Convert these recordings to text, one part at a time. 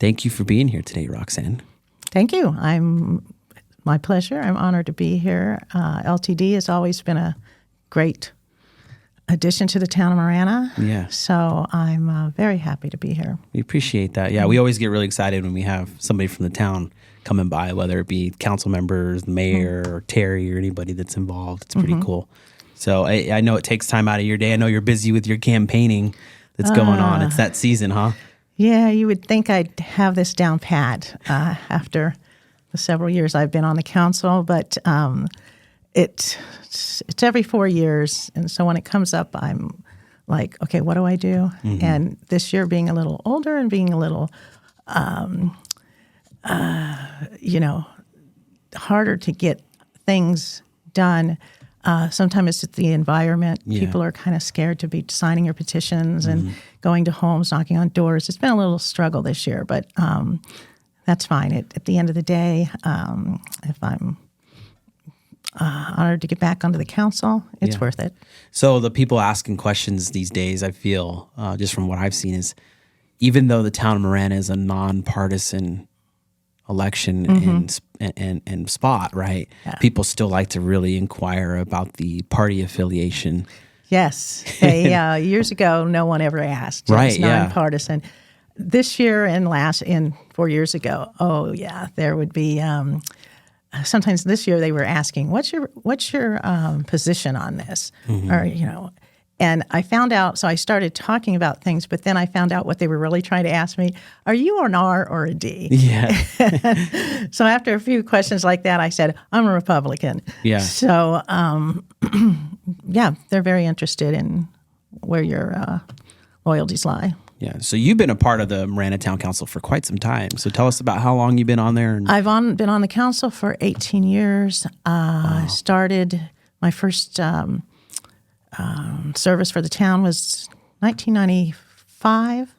Thank you for being here today, Roxanne. Thank you. My pleasure. I'm honored to be here. LTD has always been a great addition to the town of Marana. Yeah. So I'm very happy to be here. We appreciate that. Yeah, we always get really excited when we have somebody from the town coming by, whether it be council members, the mayor, or Terry, or anybody that's involved. It's pretty cool. So I know it takes time out of your day. I know you're busy with your campaigning that's going on. It's that season, huh? Yeah, you would think I'd have this down pat after the several years I've been on the council, but it's every 4 years, and so when it comes up, I'm like, okay, what do I do? And this year, being a little older and being a little, harder to get things done. Sometimes it's the environment. Yeah. People are kind of scared to be signing your petitions and going to homes, knocking on doors. It's been a little struggle this year, but that's fine. At the end of the day, if I'm honored to get back onto the council, it's worth it. So the people asking questions these days, I feel, just from what I've seen, is even though the town of Marana is a nonpartisan election and spot, right? Yeah. People still like to really inquire about the party affiliation. Yes. Years ago, no one ever asked. Right, it's nonpartisan. This year and 4 years ago, there would be. Sometimes this year they were asking, "What's your position on this?" Or and I found out. So I started talking about things, but then I found out what they were really trying to ask me: "Are you an R or a D?" Yeah. So after a few questions like that, I said, "I'm a Republican." Yeah. So they're very interested in where your loyalties lie. Yeah. So you've been a part of the Marana Town Council for quite some time. So tell us about how long you've been on there. I've been on the council for 18 years. I started my first service for the town was 1995.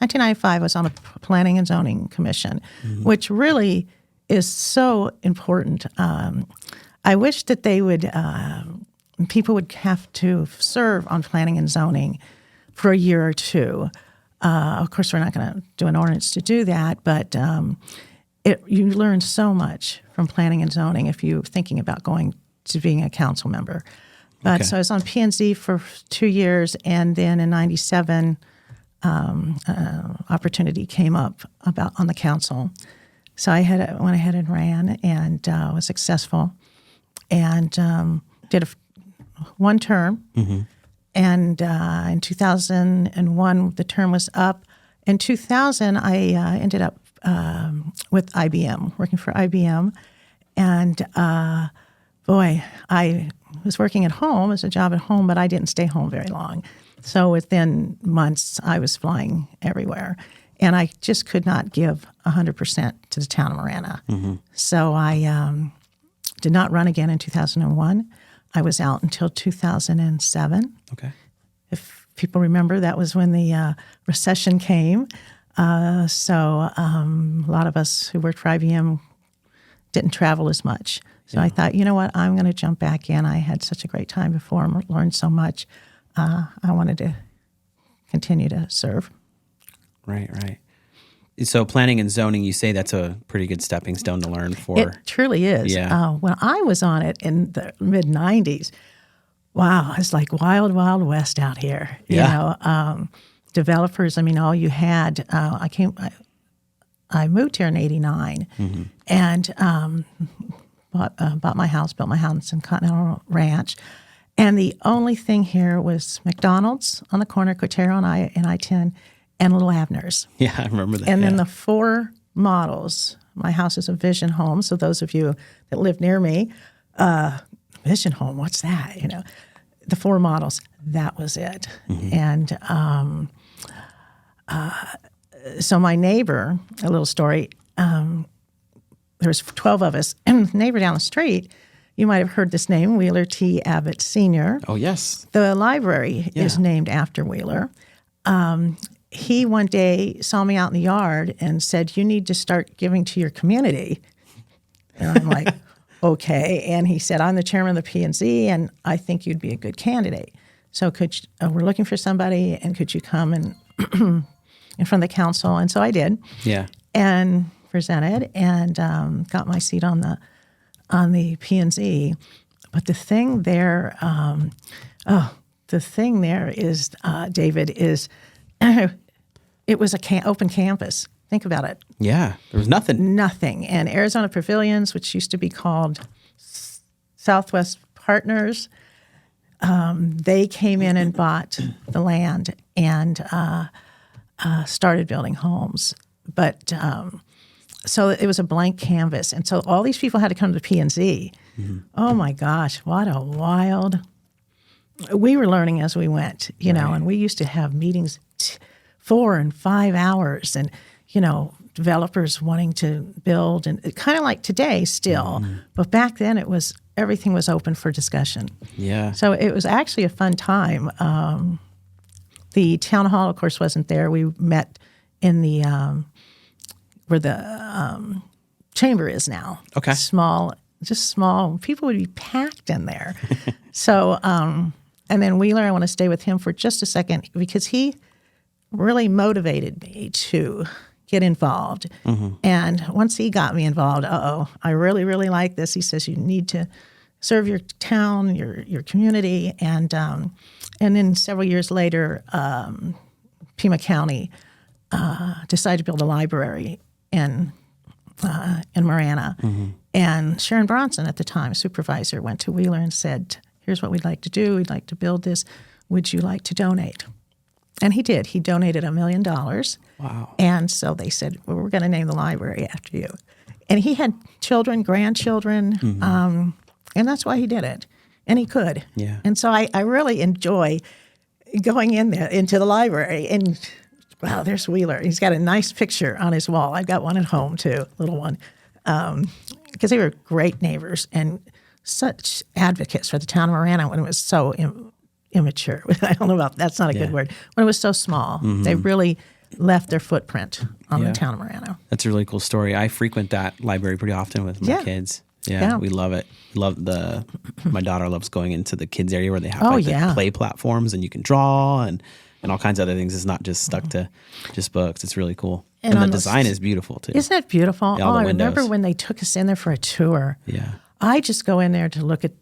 1995 I was on the Planning and Zoning Commission, which really is so important. I wish that they would, people would have to serve on planning and zoning for a year or two. Of course, we're not going to do an ordinance to do that, but you learn so much from planning and zoning if you're thinking about going to being a council member. But so I was on P&Z for 2 years, and then in '97, opportunity came up on the council. So I went ahead and ran and was successful, and did one term. And in 2001, the term was up. In 2000, I ended up with IBM, working for IBM. And I was working at home as a job at home, but I didn't stay home very long. So within months, I was flying everywhere. And I just could not give 100% to the town of Marana. So I did not run again in 2001. I was out until 2007. Okay. If people remember, that was when the recession came. So a lot of us who worked for IBM didn't travel as much. So I thought, you know what, I'm going to jump back in. I had such a great time before and learned so much. I wanted to continue to serve. Right. So planning and zoning, you say that's a pretty good stepping stone to learn for. It truly is. Yeah. When I was on it in the mid-'90s, wow, it's like wild, wild west out here. Developers, all you had, I moved here in '89 and bought my house, built my house in Continental Ranch. And the only thing here was McDonald's on the corner, Cotero and I-10, and Little Abner's. Yeah, I remember that. And then the 4 models. My house is a Vision Home, so those of you that live near me, Vision Home, what's that? The 4 models, that was it. And so my neighbor, a little story, there was 12 of us, and the neighbor down the street, you might have heard this name, Wheeler T. Abbott Sr. Oh, yes. The library is named after Wheeler. He one day saw me out in the yard and said, "You need to start giving to your community." And I'm like, okay. And he said, "I'm the chairman of the P&Z, and I think you'd be a good candidate. So we're looking for somebody, and could you come and in front of the council. And so I did. Yeah. And presented and got my seat on the P&Z. But the thing there, is, David, is it was a open campus. Think about it. Yeah. There was nothing. Nothing. And Arizona Pavilions, which used to be called Southwest Partners, they came in and bought the land and started building homes. But so it was a blank canvas. And so all these people had to come to P&Z. Mm-hmm. Oh, my gosh, what a wild. We were learning as we went, you know, and we used to have meetings 4 and 5 hours and, you know, developers wanting to build and kind of like today still. Mm-hmm. But back then everything was open for discussion. Yeah. So it was actually a fun time. The town hall, of course, wasn't there. We met in the where the chamber is now. Okay. Small. People would be packed in there. So, and then Wheeler, I want to stay with him for just a second because he really motivated me to get involved. Mm-hmm. And once he got me involved, I really, really like this. He says you need to serve your town, your community, and then several years later, Pima County decided to build a library in Marana. Mm-hmm. And Sharon Bronson at the time, supervisor, went to Wheeler and said, here's what we'd like to do. We'd like to build this. Would you like to donate? And he did. He donated $1 million. Wow. And so they said, well, we're going to name the library after you. And he had children, grandchildren, mm-hmm. And that's why he did it. And he could. Yeah. And so I really enjoy going in there into the library and wow, there's Wheeler. He's got a nice picture on his wall. I've got one at home too, little one. Because they were great neighbors and such advocates for the town of Marana when it was so immature. I don't know about that's not a good word. When it was so small, mm-hmm. they really left their footprint on the town of Marana. That's a really cool story. I frequent that library pretty often with my kids. Yeah, we love it. My daughter loves going into the kids area where they have the play platforms and you can draw and all kinds of other things. It's not just stuck to just books. It's really cool. And the design is beautiful too. Isn't it beautiful? Yeah, I remember when they took us in there for a tour. Yeah. I just go in there to look at,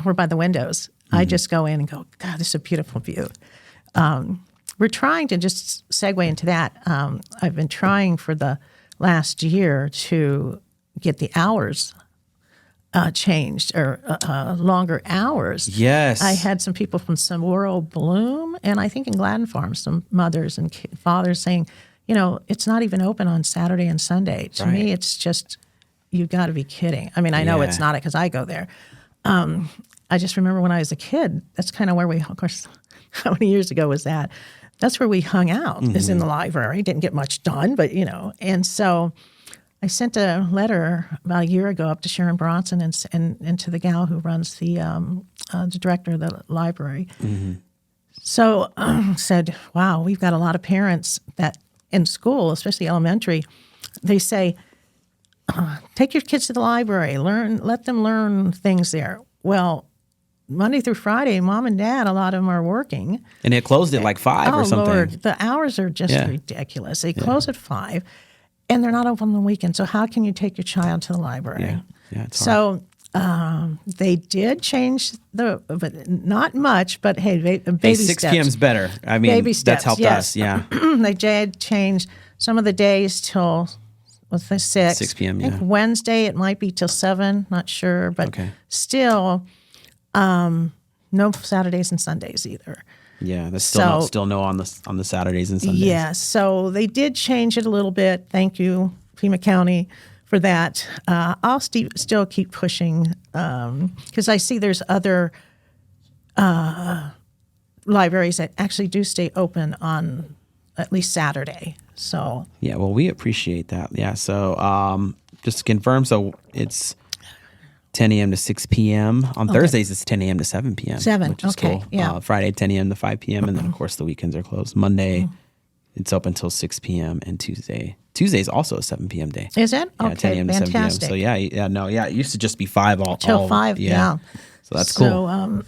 we're by the windows. Mm-hmm. I just go in and go, God, this is a beautiful view. We're trying to just segue into that. I've been trying for the last year to get the hours changed or longer hours. Yes. I had some people from Saguaro Bloom and I think in Gladden Farm, some mothers and fathers saying, you know, it's not even open on Saturday and Sunday. To me, it's just, you got to be kidding. I mean, I know it's not because I go there. I just remember when I was a kid, that's kind of where we, of course, how many years ago was that? That's where we hung out, is in the library. Didn't get much done, but, you know. And so I sent a letter about a year ago up to Sharon Bronson and to the gal who runs the director of the library. Mm-hmm. So said, wow, we've got a lot of parents that in school, especially elementary, they say, take your kids to the library, let them learn things there. Well, Monday through Friday, mom and dad, a lot of them are working. And it closed at like 5 or something. Lord, the hours are just ridiculous. They close at 5, and they're not open on the weekend. So how can you take your child to the library? Yeah, it's hard. So they did change but not much, but hey, baby steps. 6 p.m.'s better. I mean, baby steps, that's helped us, yeah. They did change some of the days till 6. 6 p.m., I think Wednesday it might be till 7, not sure, but still no Saturdays and Sundays either. Yeah, there's still no on the Saturdays and Sundays. Yeah, so they did change it a little bit. Thank you, Pima County, for that. I'll still keep pushing because I see there's other libraries that actually do stay open on at least Saturday. So yeah, well, we appreciate that. Yeah, so just to confirm, so it's 10 a.m. to 6 p.m. On Thursdays, it's 10 a.m. to 7 p.m. 7, which is cool. Yeah. Friday, 10 a.m. to 5 p.m. And then, of course, the weekends are closed. Monday, it's open until 6 p.m. And Tuesday is also a 7 p.m. day. Is it? Yeah, okay, 10 a.m. to 7 p.m. So, it used to just be 5 all. Till 5, yeah. So that's cool.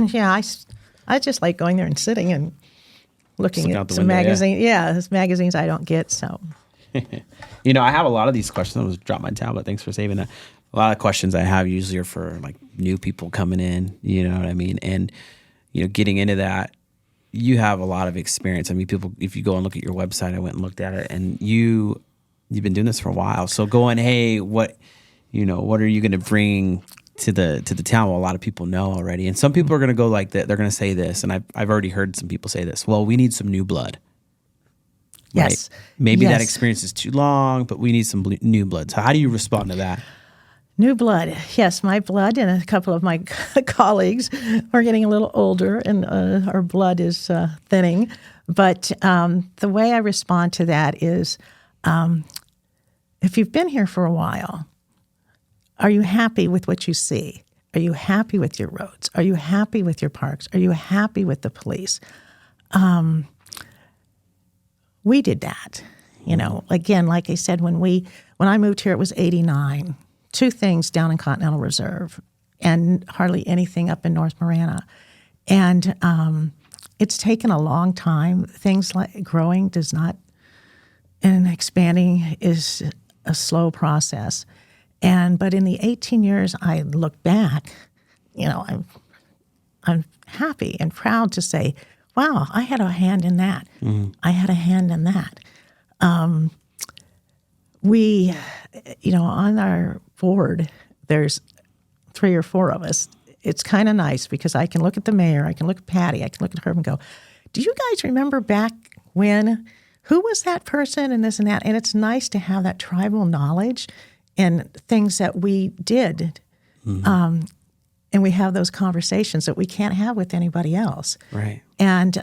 So, I just like going there and sitting and looking Look out at the some window, magazine. Yeah, there's magazines I don't get. So, I have a lot of these questions. I was drop my tablet. Thanks for saving that. A lot of questions I have usually are for like new people coming in. You know what I mean? And getting into that, you have a lot of experience. I mean, people, if you go and look at your website, I went and looked at it, and you've been doing this for a while. So going, hey, what are you going to bring to the town? Well, a lot of people know already, and some people are going to go like that. They're going to say this, and I've already heard some people say this. Well, we need some new blood. Right? yes. Maybe that Yes. experience is too long, but we need some new blood. So how do you respond to that? New blood. Yes, my blood and a couple of my colleagues are getting a little older, and our blood is thinning. But the way I respond to that is, if you've been here for a while, are you happy with what you see? Are you happy with your roads? Are you happy with your parks? Are you happy with the police? We did that. Again, like I said, when I moved here, it was 89. 2 things down in Continental Reserve and hardly anything up in North Marana. And it's taken a long time. Things like growing and expanding is a slow process. But in the 18 years I look back, I'm happy and proud to say, wow, I had a hand in that. I had a hand in that. We, on our board, there's 3 or 4 of us. It's kind of nice because I can look at the mayor, I can look at Patty, I can look at Herb and go, do you guys remember back when? Who was that person and this and that? And it's nice to have that tribal knowledge and things that we did. And we have those conversations that we can't have with anybody else. Right. And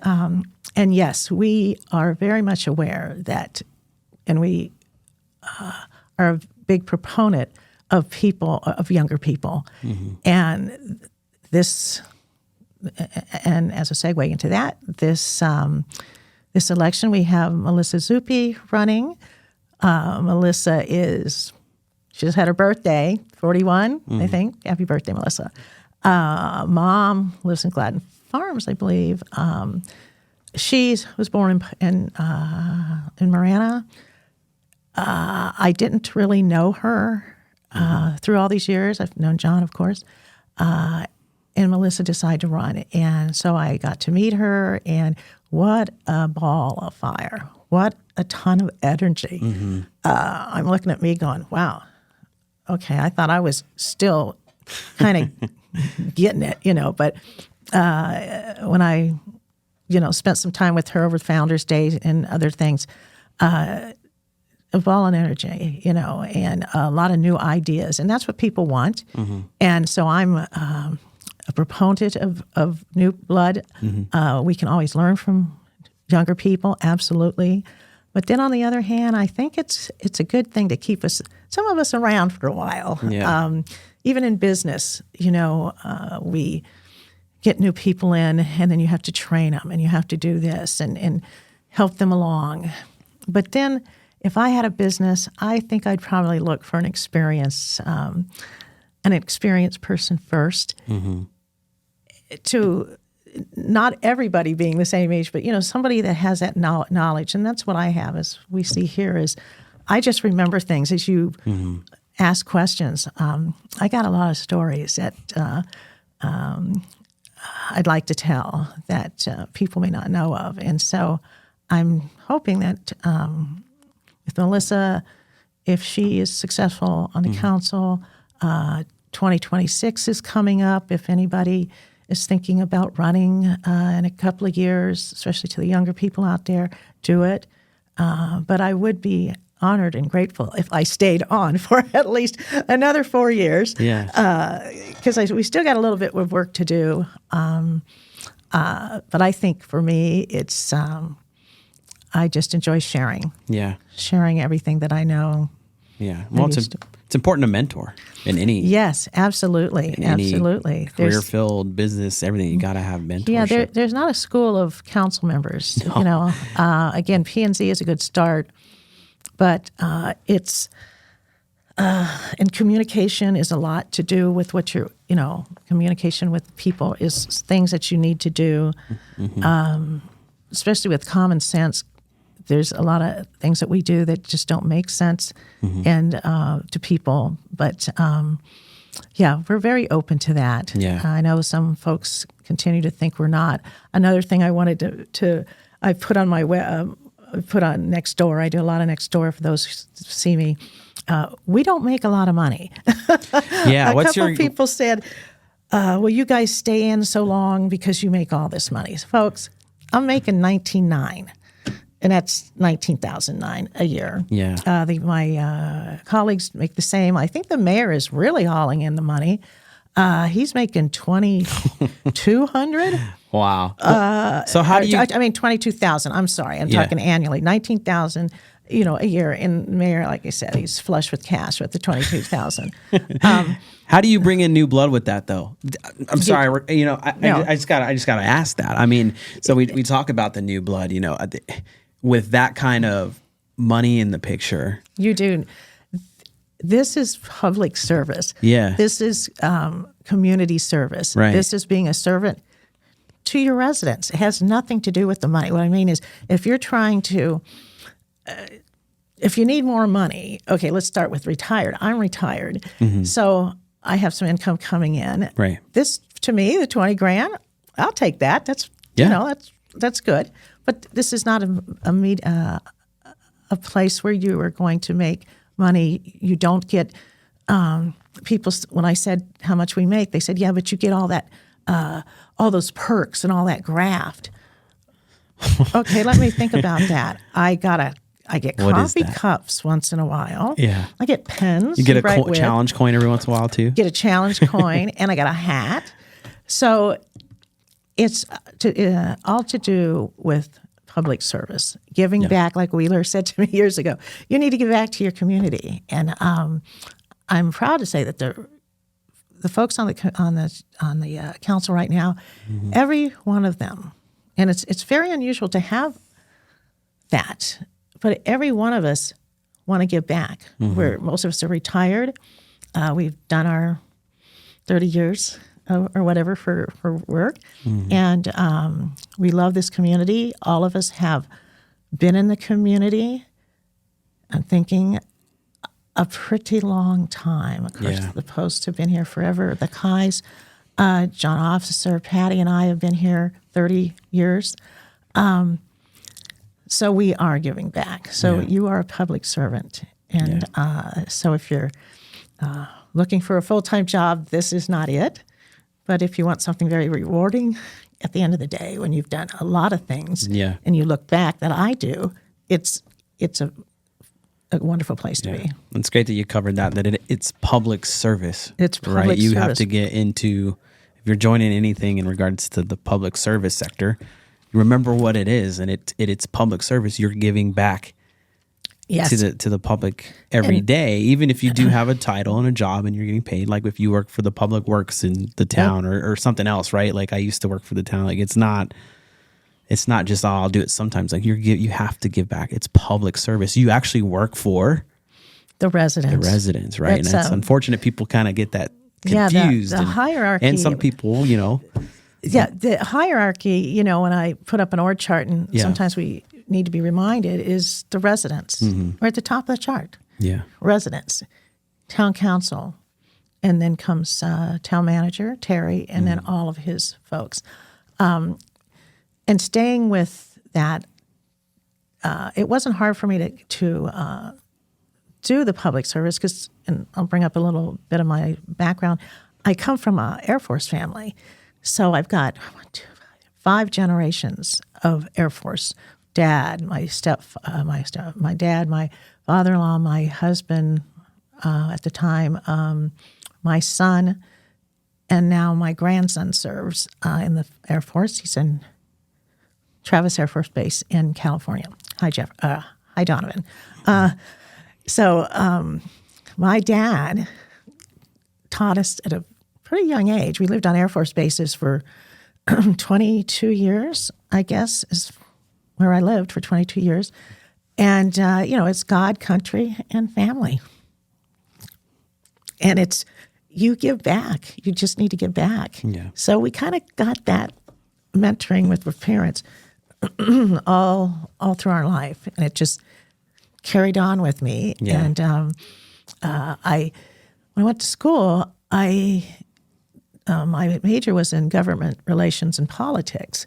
yes, we are very much aware that, and we are a big proponent of younger people. And this, and as a segue into that, this election, we have Melissa Zuppi running. Melissa she just had her birthday, 41, I think. Happy birthday, Melissa. Mom lives in Gladden Farms, I believe. She was born in Marana. I didn't really know her through all these years. I've known John, of course. And Melissa decided to run. And so I got to meet her, and what a ball of fire. What a ton of energy. I'm looking at me going, wow, okay, I thought I was still kind of getting it, but when I, spent some time with her over Founders Day and other things, a ball of energy, and a lot of new ideas. And that's what people want. And so I'm a proponent of new blood. We can always learn from younger people, absolutely. But then on the other hand, I think it's a good thing to keep some of us around for a while. Yeah. Even in business, we get new people in, and then you have to train them, and you have to do this and help them along. But then if I had a business, I think I'd probably look for an experienced person first. To not everybody being the same age, but somebody that has that knowledge, and that's what I have. As we see here, is I just remember things as you ask questions. I got a lot of stories that I'd like to tell that people may not know of, and so I'm hoping that with Melissa, if she is successful on the council, 2026 is coming up. If anybody is thinking about running in a couple of years, especially to the younger people out there, do it. But I would be honored and grateful if I stayed on for at least another 4 years. Yeah. Because we still got a little bit of work to do. But I think for me, it's I just enjoy sharing. Yeah. Sharing everything that I know. Yeah. Well, it's important to mentor in any. Yes, absolutely. Absolutely. Career-filled business, everything. You got to have mentorship. Yeah, there's not a school of council members. No. Again, P&Z is a good start, but it's and communication is a lot to do with what you're. Communication with people is things that you need to do. especially with common sense, there's a lot of things that we do that just don't make sense and to people. But yeah, we're very open to that. Yeah. I know some folks continue to think we're not. Another thing I wanted to I put on my put on Nextdoor. I do a lot of Nextdoor for those who see me. We don't make a lot of money. Yeah. A couple of people said, well, you guys stay in so long because you make all this money. Folks, I'm making $19,900, and that's $19,009 a year. Yeah. My colleagues make the same. I think the mayor is really hauling in the money. He's making $2,200. Wow. So how do you? I mean, 22,000. I'm sorry. I'm talking annually. 19,000. A year. And mayor, like I said, he's flush with cash with the 22,000. How do you bring in new blood with that, though? I'm sorry. I just gotta ask that. I mean, so we talk about the new blood. With that kind of money in the picture, You do. This is public service. Yeah. This is community service. Right. This is being a servant to your residents. It has nothing to do with the money. What I mean is, if you're trying to, if you need more money, okay, let's start with retired. I'm retired, so I have some income coming in. Right. This, to me, the $20,000, I'll take that. That's that's good. But this is not a place where you are going to make money. You don't get people. When I said how much we make, they said, "Yeah, but you get all that, all those perks and all that graft." Okay, let me think about that. I get coffee cups once in a while. Yeah. I get pens. You get a challenge coin every once in a while too. Get a challenge coin, and I got a hat. So it's all to do with public service, giving back. Like Wheeler said to me years ago, you need to give back to your community. And I'm proud to say that the folks on the council right now, every one of them, and it's very unusual to have that, but every one of us want to give back. Where most of us are retired, we've done our 30 years or whatever for work, and we love this community. All of us have been in the community, I'm thinking, a pretty long time. Of course, the Posts have been here forever. The Kais, John Officer, Patty, and I have been here 30 years. So we are giving back. So you are a public servant. And so if you're looking for a full-time job, this is not it. But if you want something very rewarding, at the end of the day, when you've done a lot of things and you look back, that I do, it's a wonderful place to be. It's great that you covered that it's public service. It's public right? You service. have to get into, if you're joining anything in regards to the public service sector, remember what it is, and it's public service. You're giving back to the public every day, even if you do have a title and a job and you're getting paid. Like if you work for the public works in the town or something else, right? Like I used to work for the town. Like it's not just, I'll do it sometimes. Like you have to give back. It's public service. You actually work for the residents. Right? And it's unfortunate people kind of get that confused. The hierarchy. And some people, the hierarchy, when I put up an org chart, and sometimes we need to be reminded, is the residents. We're at the top of the chart. Yeah. Residents, town council, and then comes town manager, Terry, and then all of his folks. And staying with that, it wasn't hard for me to do the public service because, and I'll bring up a little bit of my background. I come from an Air Force family. So I've got 5 generations of Air Force. Dad, my dad, my father-in-law, my husband at the time, my son, and now my grandson serves in the Air Force. He's in Travis Air Force Base in California. Hi, Jeff. Hi, Donovan. So my dad taught us at a pretty young age. We lived on Air Force bases for 22 years, I guess, is where I lived for 22 years. And, it's God, country, and family. And it's, you give back. You just need to give back. Yeah. So we kind of got that mentoring with parents all through our life, and it just carried on with me. Yeah. And when I went to school, my major was in government relations and politics.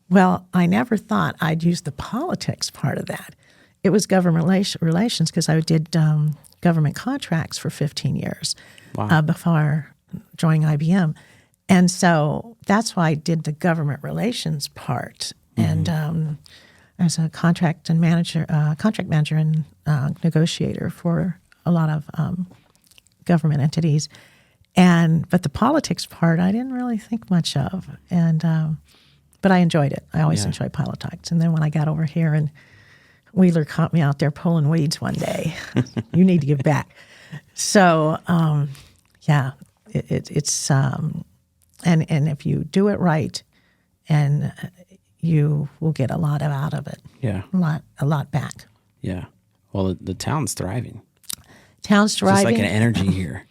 Well, I never thought I'd use the politics part of that. It was government relations because I did government contracts for 15 years before joining IBM. And so that's why I did the government relations part. And as a contract manager and negotiator for a lot of government entities. But the politics part, I didn't really think much of. But I enjoyed it. I always enjoyed politics. And then when I got over here and Wheeler caught me out there pulling weeds one day, you need to give back. So, it's and if you do it right, and you will get a lot out of it. Yeah. A lot back. Yeah. Well, the town's thriving. Town's thriving. Just like an energy here.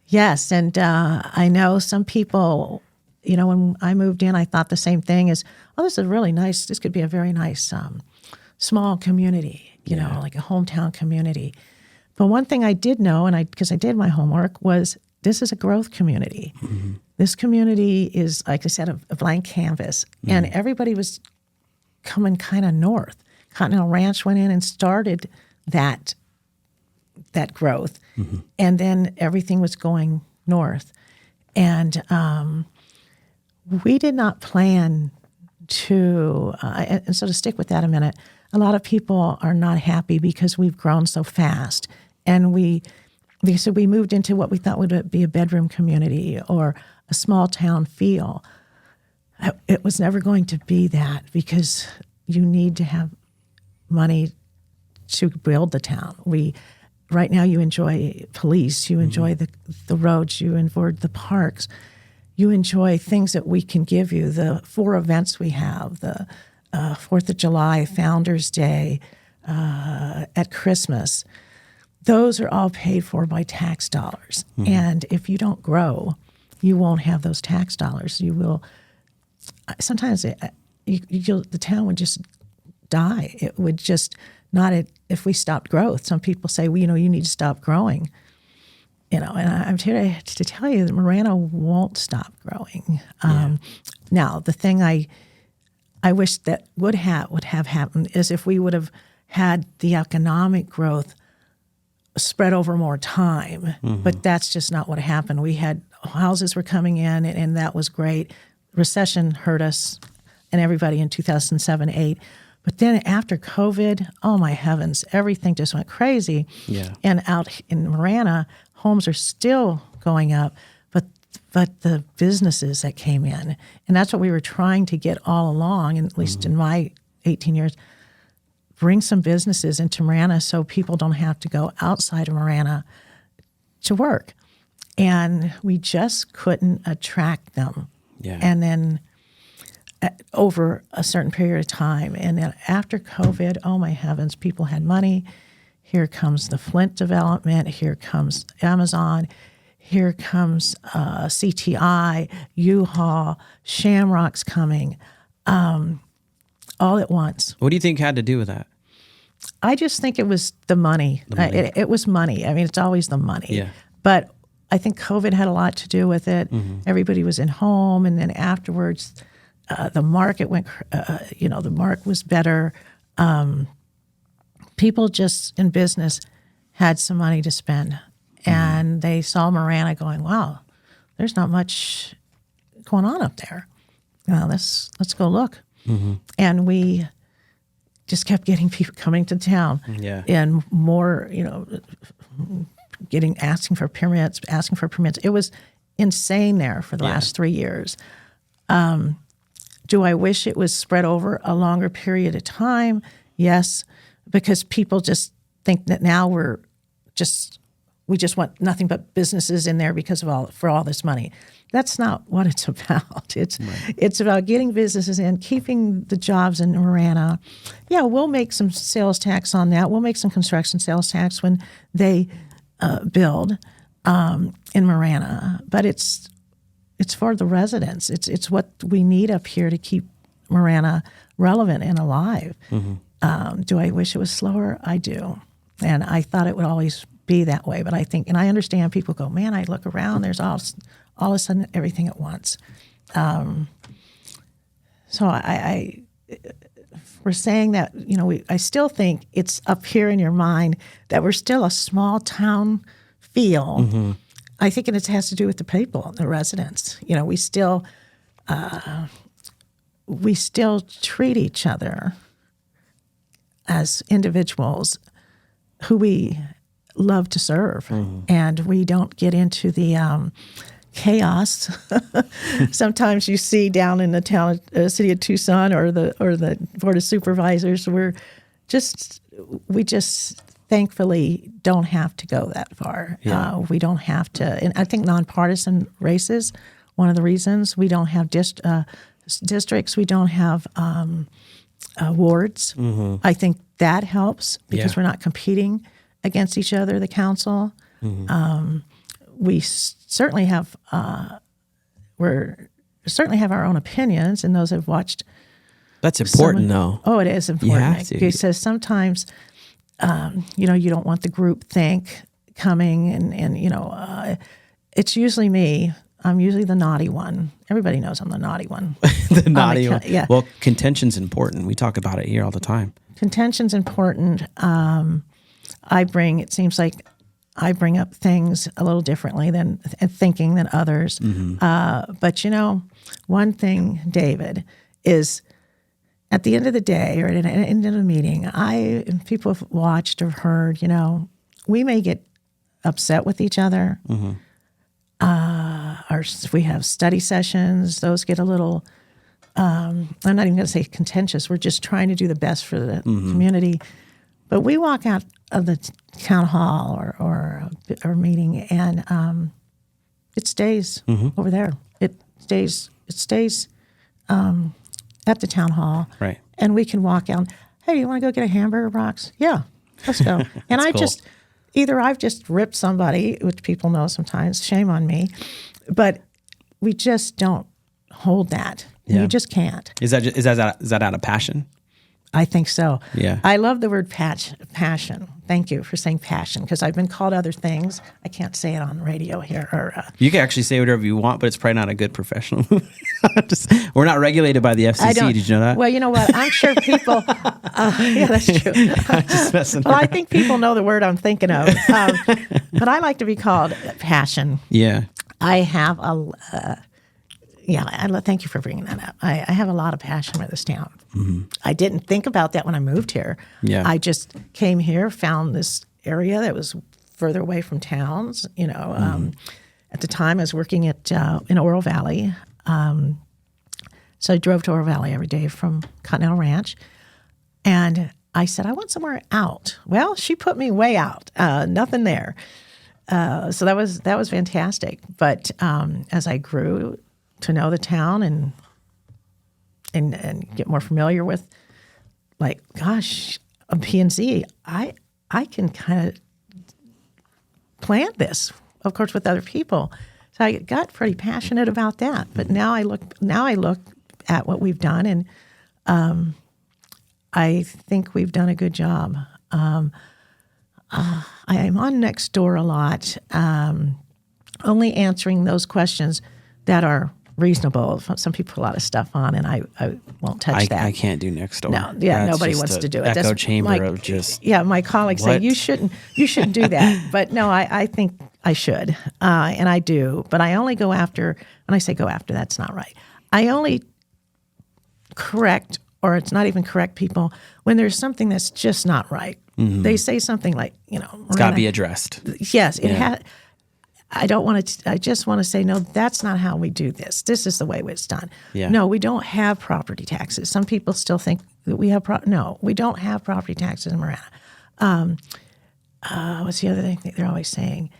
Yes, and I know some people, when I moved in, I thought the same thing as, this is really nice. This could be a very nice small community, like a hometown community. But one thing I did know, because I did my homework, was this is a growth community. Mm-hmm. This community is, like I said, a blank canvas. Mm-hmm. And everybody was coming kind of north. Continental Ranch went in and started that growth. Mm-hmm. And then everything was going north. And we did not plan to, and so to stick with that a minute, a lot of people are not happy because we've grown so fast. And we moved into what we thought would be a bedroom community or a small town feel. It was never going to be that because you need to have money to build the town. Right now you enjoy police, you enjoy the roads, you enjoy the parks, you enjoy things that we can give you, the 4 events we have, the 4th of July, Founders Day, at Christmas. Those are all paid for by tax dollars. Mm-hmm. And if you don't grow, you won't have those tax dollars. You will, sometimes the town would just die. It would just not, if we stopped growth. Some people say, well, you need to stop growing. And I'm here to tell you that Marana won't stop growing. Now, the thing I wish that would have happened is if we would have had the economic growth spread over more time. Mm-hmm. But that's just not what happened. We had houses were coming in, and that was great. Recession hurt us and everybody in 2007, 2008. But then after COVID, oh my heavens, everything just went crazy. Yeah. And out in Marana, homes are still going up, but the businesses that came in, and that's what we were trying to get all along, and at least in my 18 years, bring some businesses into Marana so people don't have to go outside of Marana to work. And we just couldn't attract them. Yeah. And then over a certain period of time. And then after COVID, oh my heavens, people had money. Here comes the Flint development. Here comes Amazon. Here comes CTI, U-Haul, Shamrock's coming, all at once. What do you think had to do with that? I just think it was the money. It was money. I mean, it's always the money. Yeah. But I think COVID had a lot to do with it. Mm-hmm. Everybody was in home, and then afterwards, the market went. The market was better. People just in business had some money to spend, and they saw Marana going, "Wow, there's not much going on up there. Let's go look." Mm-hmm. And we just kept getting people coming to town, and more, asking for permits. It was insane there for the last 3 years. Do I wish it was spread over a longer period of time? Yes, because people just think that now we just want nothing but businesses in there because of all this money. That's not what it's about. It's about getting businesses in, keeping the jobs in Marana. Yeah, we'll make some sales tax on that. We'll make some construction sales tax when they build in Marana. But it's for the residents. It's what we need up here to keep Marana relevant and alive. Do I wish it was slower? I do. And I thought it would always be that way. But I think, and I understand people go, man, I look around, there's all of a sudden everything at once. So we're saying that, I still think it's up here in your mind that we're still a small town feel. I think it has to do with the people, the residents. We still treat each other as individuals who we love to serve, and we don't get into the chaos. Sometimes you see down in the town, city of Tucson, or the Board of Supervisors, we just thankfully don't have to go that far. Yeah. We don't have to, and I think nonpartisan races, one of the reasons we don't have districts, we don't have wards. I think that helps because we're not competing against each other, the council. We certainly have our own opinions, and those have watched. That's important, though. Oh, it is important. You have to. Because sometimes, you don't want the group think coming, and it's usually me. I'm usually the naughty one. Everybody knows I'm the naughty one. The naughty one. Yeah. Well, contention's important. We talk about it here all the time. Contention's important. It seems like I bring up things a little differently than than others. But one thing, David, is at the end of the day or at the end of the meeting, people have watched or heard, we may get upset with each other. We have study sessions. Those get a little, I'm not even going to say contentious. We're just trying to do the best for the community. But we walk out of the town hall or meeting, and it stays over there. It stays at the town hall. Right. And we can walk out. Hey, you want to go get a hamburger, Rox? Yeah, let's go. And I've just ripped somebody, which people know sometimes. Shame on me, but we just don't hold that. Yeah. You just can't. Is that out of passion? I think so. Yeah. I love the word passion. Thank you for saying passion, because I've been called other things. I can't say it on the radio here. You can actually say whatever you want, but it's probably not a good professional move. We're not regulated by the FCC. Did you know that? Well, you know what? I'm sure people. Yeah, that's true. Just messing Well, I around. think people know the word I'm thinking of. But I like to be called passion. Yeah. I have thank you for bringing that up. I have a lot of passion for this town. I didn't think about that when I moved here. Yeah. I just came here, found this area that was further away from towns. At the time, I was working in Oro Valley. So I drove to Oro Valley every day from Continental Ranch. And I said, I want somewhere out. Well, she put me way out. Nothing there. So that was fantastic. But as I grew to know the town and get more familiar with, like, gosh, a P&Z, I can kind of plan this, of course, with other people. So I got pretty passionate about that. But now I look at what we've done, and I think we've done a good job. I am on Nextdoor a lot, only answering those questions that are reasonable. Some people put a lot of stuff on, and I won't touch that. I can't do Nextdoor. No, yeah, That's nobody just wants a to do it. Echo chamber of just. Yeah, my colleagues say you shouldn't do that, but no, I think I should, and I do. But I only go after. When I say go after, that's not right. I only correct, or it's not even correct people when there's something that's just not right. They say something like, It's got to be addressed. Yes, it has. I don't want to. I just want to say, no, that's not how we do this. This is the way it's done. Yeah. No, we don't have property taxes. Some people still think that we have. No, we don't have property taxes in Marana. What's the other thing that they're always saying?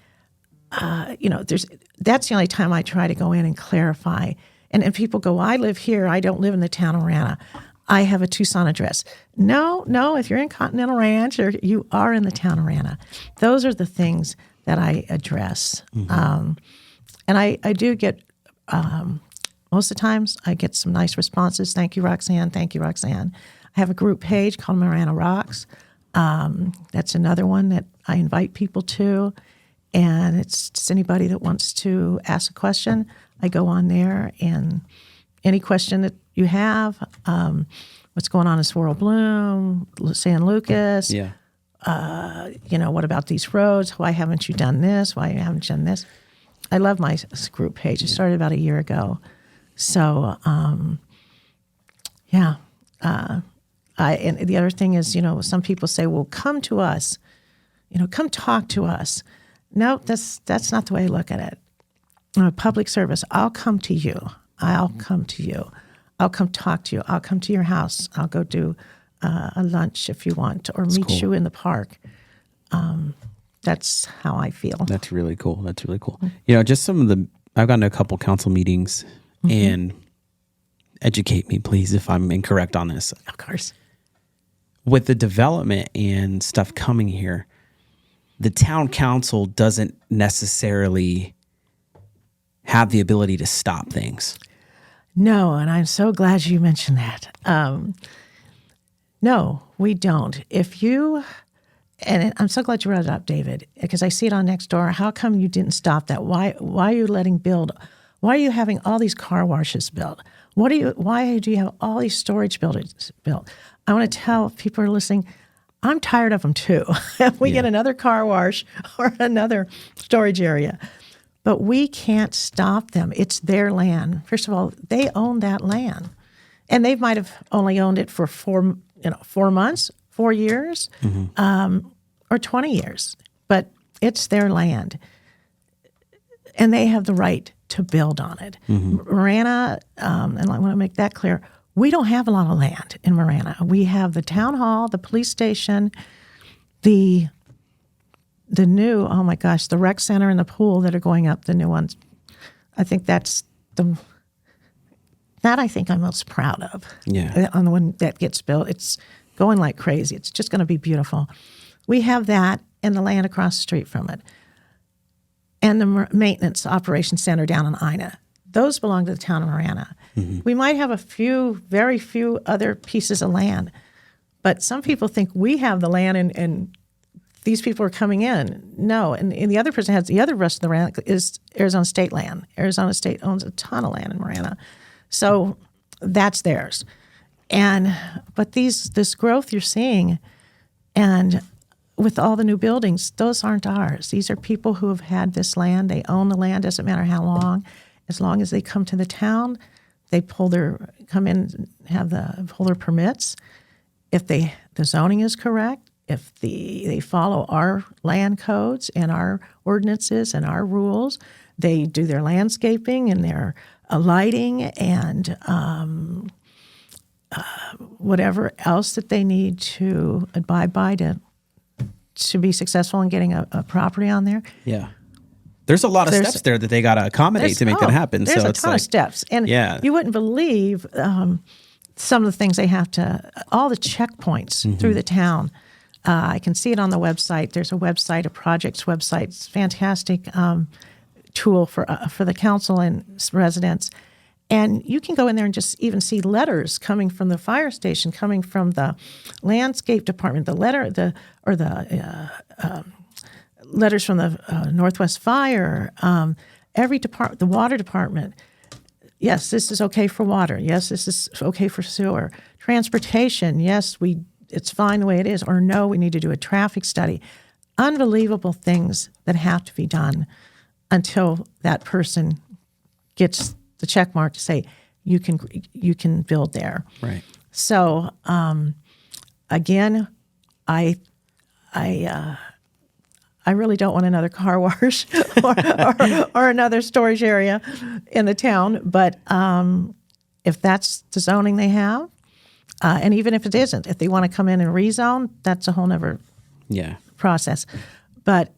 That's the only time I try to go in and clarify. And people go, well, I live here. I don't live in the town of Marana. I have a Tucson address. No. If you're in Continental Ranch, or you are in the town of Marana, those are the things that I address. And I do get, when most of the times I get some nice responses. Thank you, Roxanne. Thank you, Roxanne. I have a group page called Marana Rocks. That's another one that I invite people to. And it's just anybody that wants to ask a question. I go on there, and any question that you have, what's going on in Swirl Bloom, San Lucas, Yeah. What about these roads? Why haven't you done this? Why haven't you done this? I love my group page. It started about a year ago. So, and the other thing is, some people say, well, come to us, come talk to us. No, that's not the way I look at it. Public service, I'll come to you. I'll come to you. I'll come talk to you. I'll come to your house. I'll go do a lunch if you want, or meet you in the park. That's how I feel. That's really cool. Just I've gotten to a couple council meetings, and educate me, please, if I'm incorrect on this. Of course. With the development and stuff coming here, the town council doesn't necessarily have the ability to stop things. No, and I'm so glad you mentioned that. No, we don't. And I'm so glad you brought it up, David, because I see it on Nextdoor. How come you didn't stop that? Why are you why are you having all these car washes built? Why do you have all these storage buildings built? I want to tell people who are listening, I'm tired of them too. If we get another car wash or another storage area, but we can't stop them. It's their land. First of all, they own that land, and they might have only owned it for 4 months, 4 years, or 20 years, but it's their land, and they have the right to build on it. Marana, and I want to make that clear, we don't have a lot of land in Marana. We have the town hall, the police station, the new, oh my gosh, the rec center and the pool that are going up, the new ones. I think that I think I'm most proud of. Yeah. On the one that gets built. It's going like crazy. It's just going to be beautiful. We have that and the land across the street from it. And the maintenance operations center down in Ina. Those belong to the town of Marana. We might have very few other pieces of land, but some people think we have the land and these people are coming in. No, and the other person has the other rest of the land is Arizona state land. Arizona state owns a ton of land in Marana. So that's theirs. But this growth you're seeing, and with all the new buildings, those aren't ours. These are people who have had this land. They own the land, doesn't matter how long. As long as they come to the town, they pull their permits. If the zoning is correct, if they follow our land codes and our ordinances and our rules, they do their landscaping and their lighting and whatever else that they need to abide by to be successful in getting a property on there. Yeah. There's a lot of steps there that they got to accommodate to make that happen. There's so a ton of steps. And you wouldn't believe some of the things they have to, all the checkpoints through the town. I can see it on the website. There's a website, a project's website. It's a fantastic tool for the council and residents. And you can go in there and just even see letters coming from the fire station, coming from the landscape department, letters from the Northwest Fire, every department, the water department. Yes, this is okay for water. Yes, this is okay for sewer. Transportation, yes, it's fine the way it is. Or no, we need to do a traffic study. Unbelievable things that have to be done until that person gets the check mark to say you can build there. Right. So again, I really don't want another car wash or another storage area in the town. But if that's the zoning they have, and even if it isn't, if they want to come in and rezone, that's a whole nother process. But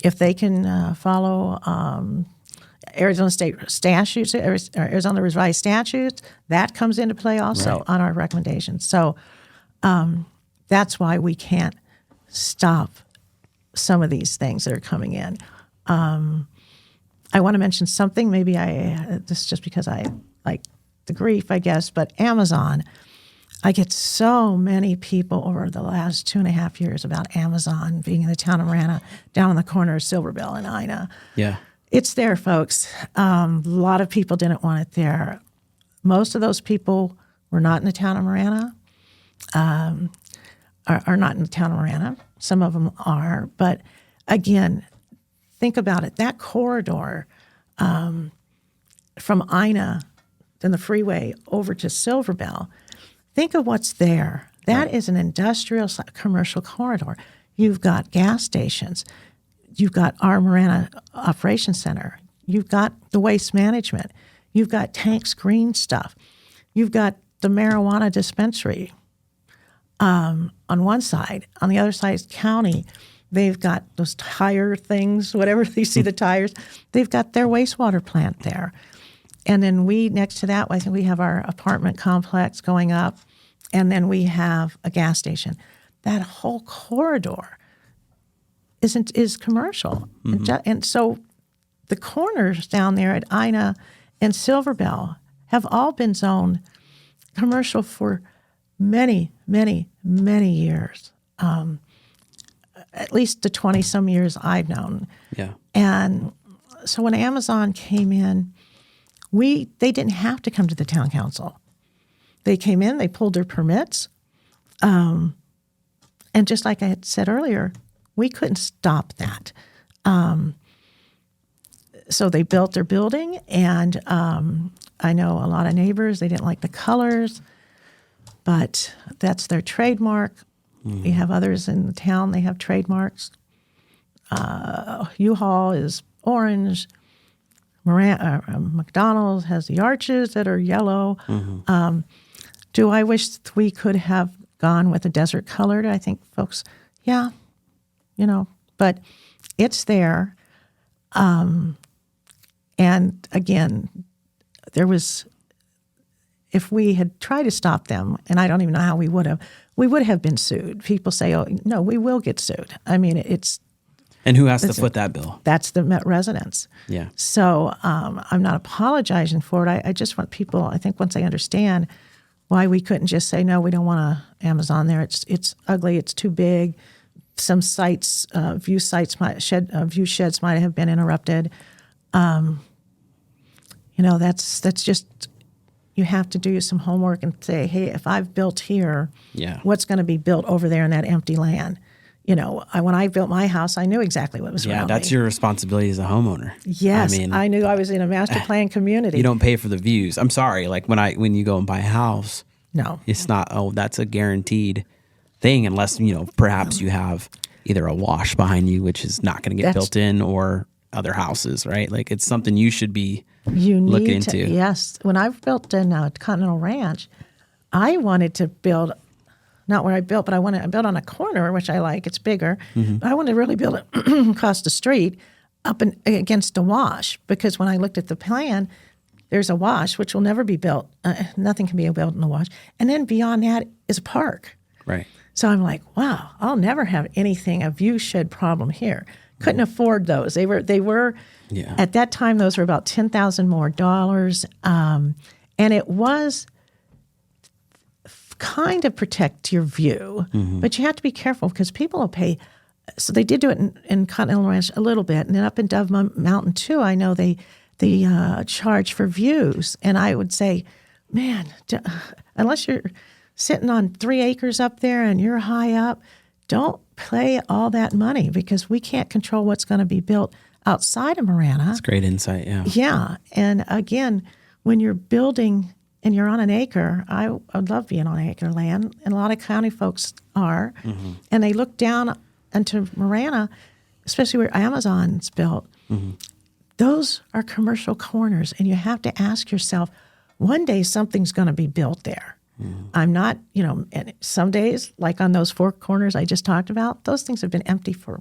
if they can follow Arizona state statutes, Arizona revised statutes, that comes into play also on our recommendations. So that's why we can't stop some of these things that are coming in. I want to mention something. Maybe this is just because I like the grief, I guess, but Amazon. I get so many people over the last 2.5 years about Amazon being in the town of Marana, down on the corner of Silverbell and Ina. Yeah. It's there, folks. A lot of people didn't want it there. Most of those people were not in the town of Marana, are not in the town of Marana. Some of them are. But again, think about it. That corridor from Ina, then the freeway over to Silverbell, think of what's there. That is an industrial commercial corridor. You've got gas stations. You've got our Marana Operations Center. You've got the waste management. You've got Tank's green stuff. You've got the marijuana dispensary on one side. On the other side is county. They've got those tire things, whatever you see the tires. They've got their wastewater plant there. And then next to that, I think we have our apartment complex going up. And then we have a gas station. That whole corridor is commercial. And so the corners down there at Ina and Silverbell have all been zoned commercial for many, many, many years. At least the 20-some years I've known. Yeah. And so when Amazon came in, they didn't have to come to the town council. They came in, they pulled their permits. And just like I had said earlier, we couldn't stop that. So they built their building, and I know a lot of neighbors, they didn't like the colors, but that's their trademark. We have others in the town, they have trademarks. U-Haul is orange. McDonald's has the arches that are yellow. Do I wish we could have gone with a desert colored? I think folks, yeah, but it's there. And again, if we had tried to stop them, and I don't even know how we would have been sued. People say, oh, no, we will get sued. I mean, And who has to foot that bill? That's the Met residents. Yeah. So I'm not apologizing for it. I just want people, I think once they understand why we couldn't just say, no, we don't want Amazon there. It's ugly. It's too big. Some sites, view sheds might have been interrupted. That's just, you have to do some homework and say, hey, if I've built here, what's going to be built over there in that empty land? When I built my house, I knew exactly what was around me. Yeah, that's your responsibility as a homeowner. Yes, I knew I was in a master plan community. You don't pay for the views. I'm sorry, like when you go and buy a house, no, it's not. Oh, that's a guaranteed thing, unless perhaps you have either a wash behind you, which is not going to get built in, or other houses, right? Like it's something you should be looking into. Yes, when I built in Continental Ranch, I wanted to build. Not where I built, but I built on a corner, which I like. It's bigger. But I wanted to really build it across the street up against a wash, because when I looked at the plan, there's a wash, which will never be built. Nothing can be built in a wash. And then beyond that is a park. Right. So I'm like, wow, I'll never have a view shed problem here. Couldn't afford those. They were at that time, those were about $10,000 more. And it was kind of protect your view, but you have to be careful because people will pay. So they did do it in Continental Ranch a little bit, and then up in Dove Mountain too. I know they charge for views, and I would say, man, unless you're sitting on 3 acres up there and you're high up, don't pay all that money because we can't control what's going to be built outside of Marana. That's great insight. Yeah. Yeah, and again, when you're building and you're on an acre, I love being on acre land, and a lot of county folks are, and they look down into Marana, especially where Amazon's built. Those are commercial corners, and you have to ask yourself, one day something's going to be built there. I'm not, and some days, like on those 4 corners I just talked about, those things have been empty for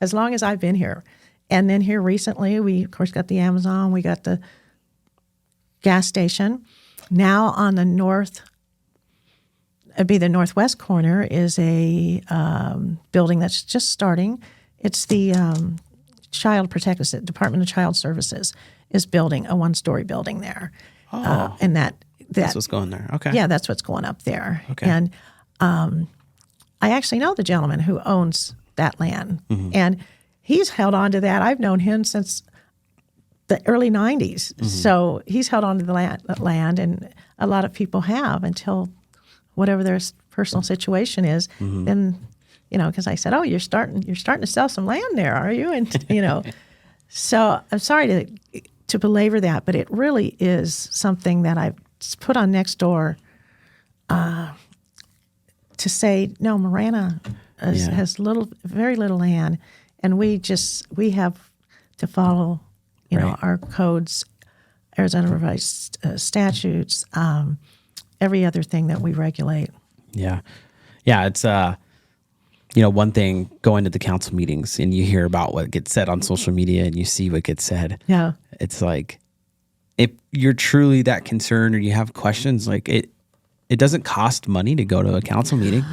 as long as I've been here. And then here recently, we, of course, got the Amazon, we got the gas station. Now on the the northwest corner is a building that's just starting. It's the Child Protective Department of Child Services is building a 1-story building there, and that's what's going there. Okay. Yeah, that's what's going up there. Okay. And I actually know the gentleman who owns that land, and he's held on to that. I've known him since the early 90s. So he's held on to the land, and a lot of people have until whatever their personal situation is. Then, because I said, "Oh, you're starting to sell some land there, are you?" And so I'm sorry to belabor that, but it really is something that I've put on Nextdoor to say, no, Marana has very little land, and we have to follow, our codes, Arizona revised statutes, every other thing that we regulate. Yeah. Yeah. It's, one thing going to the council meetings and you hear about what gets said on social media and you see what gets said. Yeah. It's like, if you're truly that concerned or you have questions, like it doesn't cost money to go to a council meeting,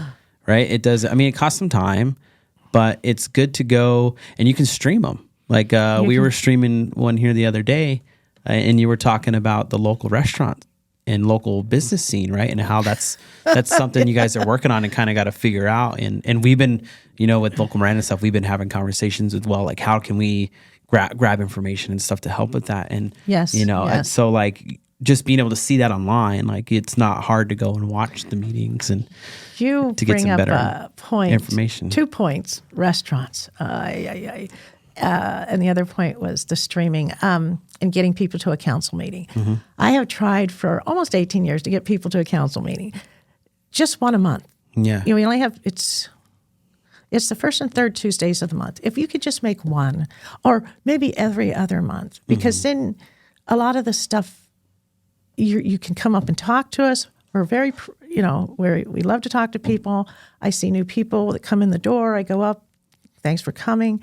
right? It does. I mean, it costs some time, but it's good to go and you can stream them. Like we were streaming one here the other day and you were talking about the local restaurant and local business scene, right? And how that's something you guys are working on and kind of got to figure out. And we've been, with local Marana stuff, we've been having conversations as well. Like how can we grab information and stuff to help with that? And yes. So like just being able to see that online, like it's not hard to go and watch the meetings and to get some better point, information. 2 points, restaurants. And the other point was the streaming and getting people to a council meeting. I have tried for almost 18 years to get people to a council meeting, just one a month. Yeah. We only have, it's the first and third Tuesdays of the month. If you could just make one, or maybe every other month, because then a lot of the stuff, you can come up and talk to us. We're very, we love to talk to people. I see new people that come in the door. I go up, thanks for coming.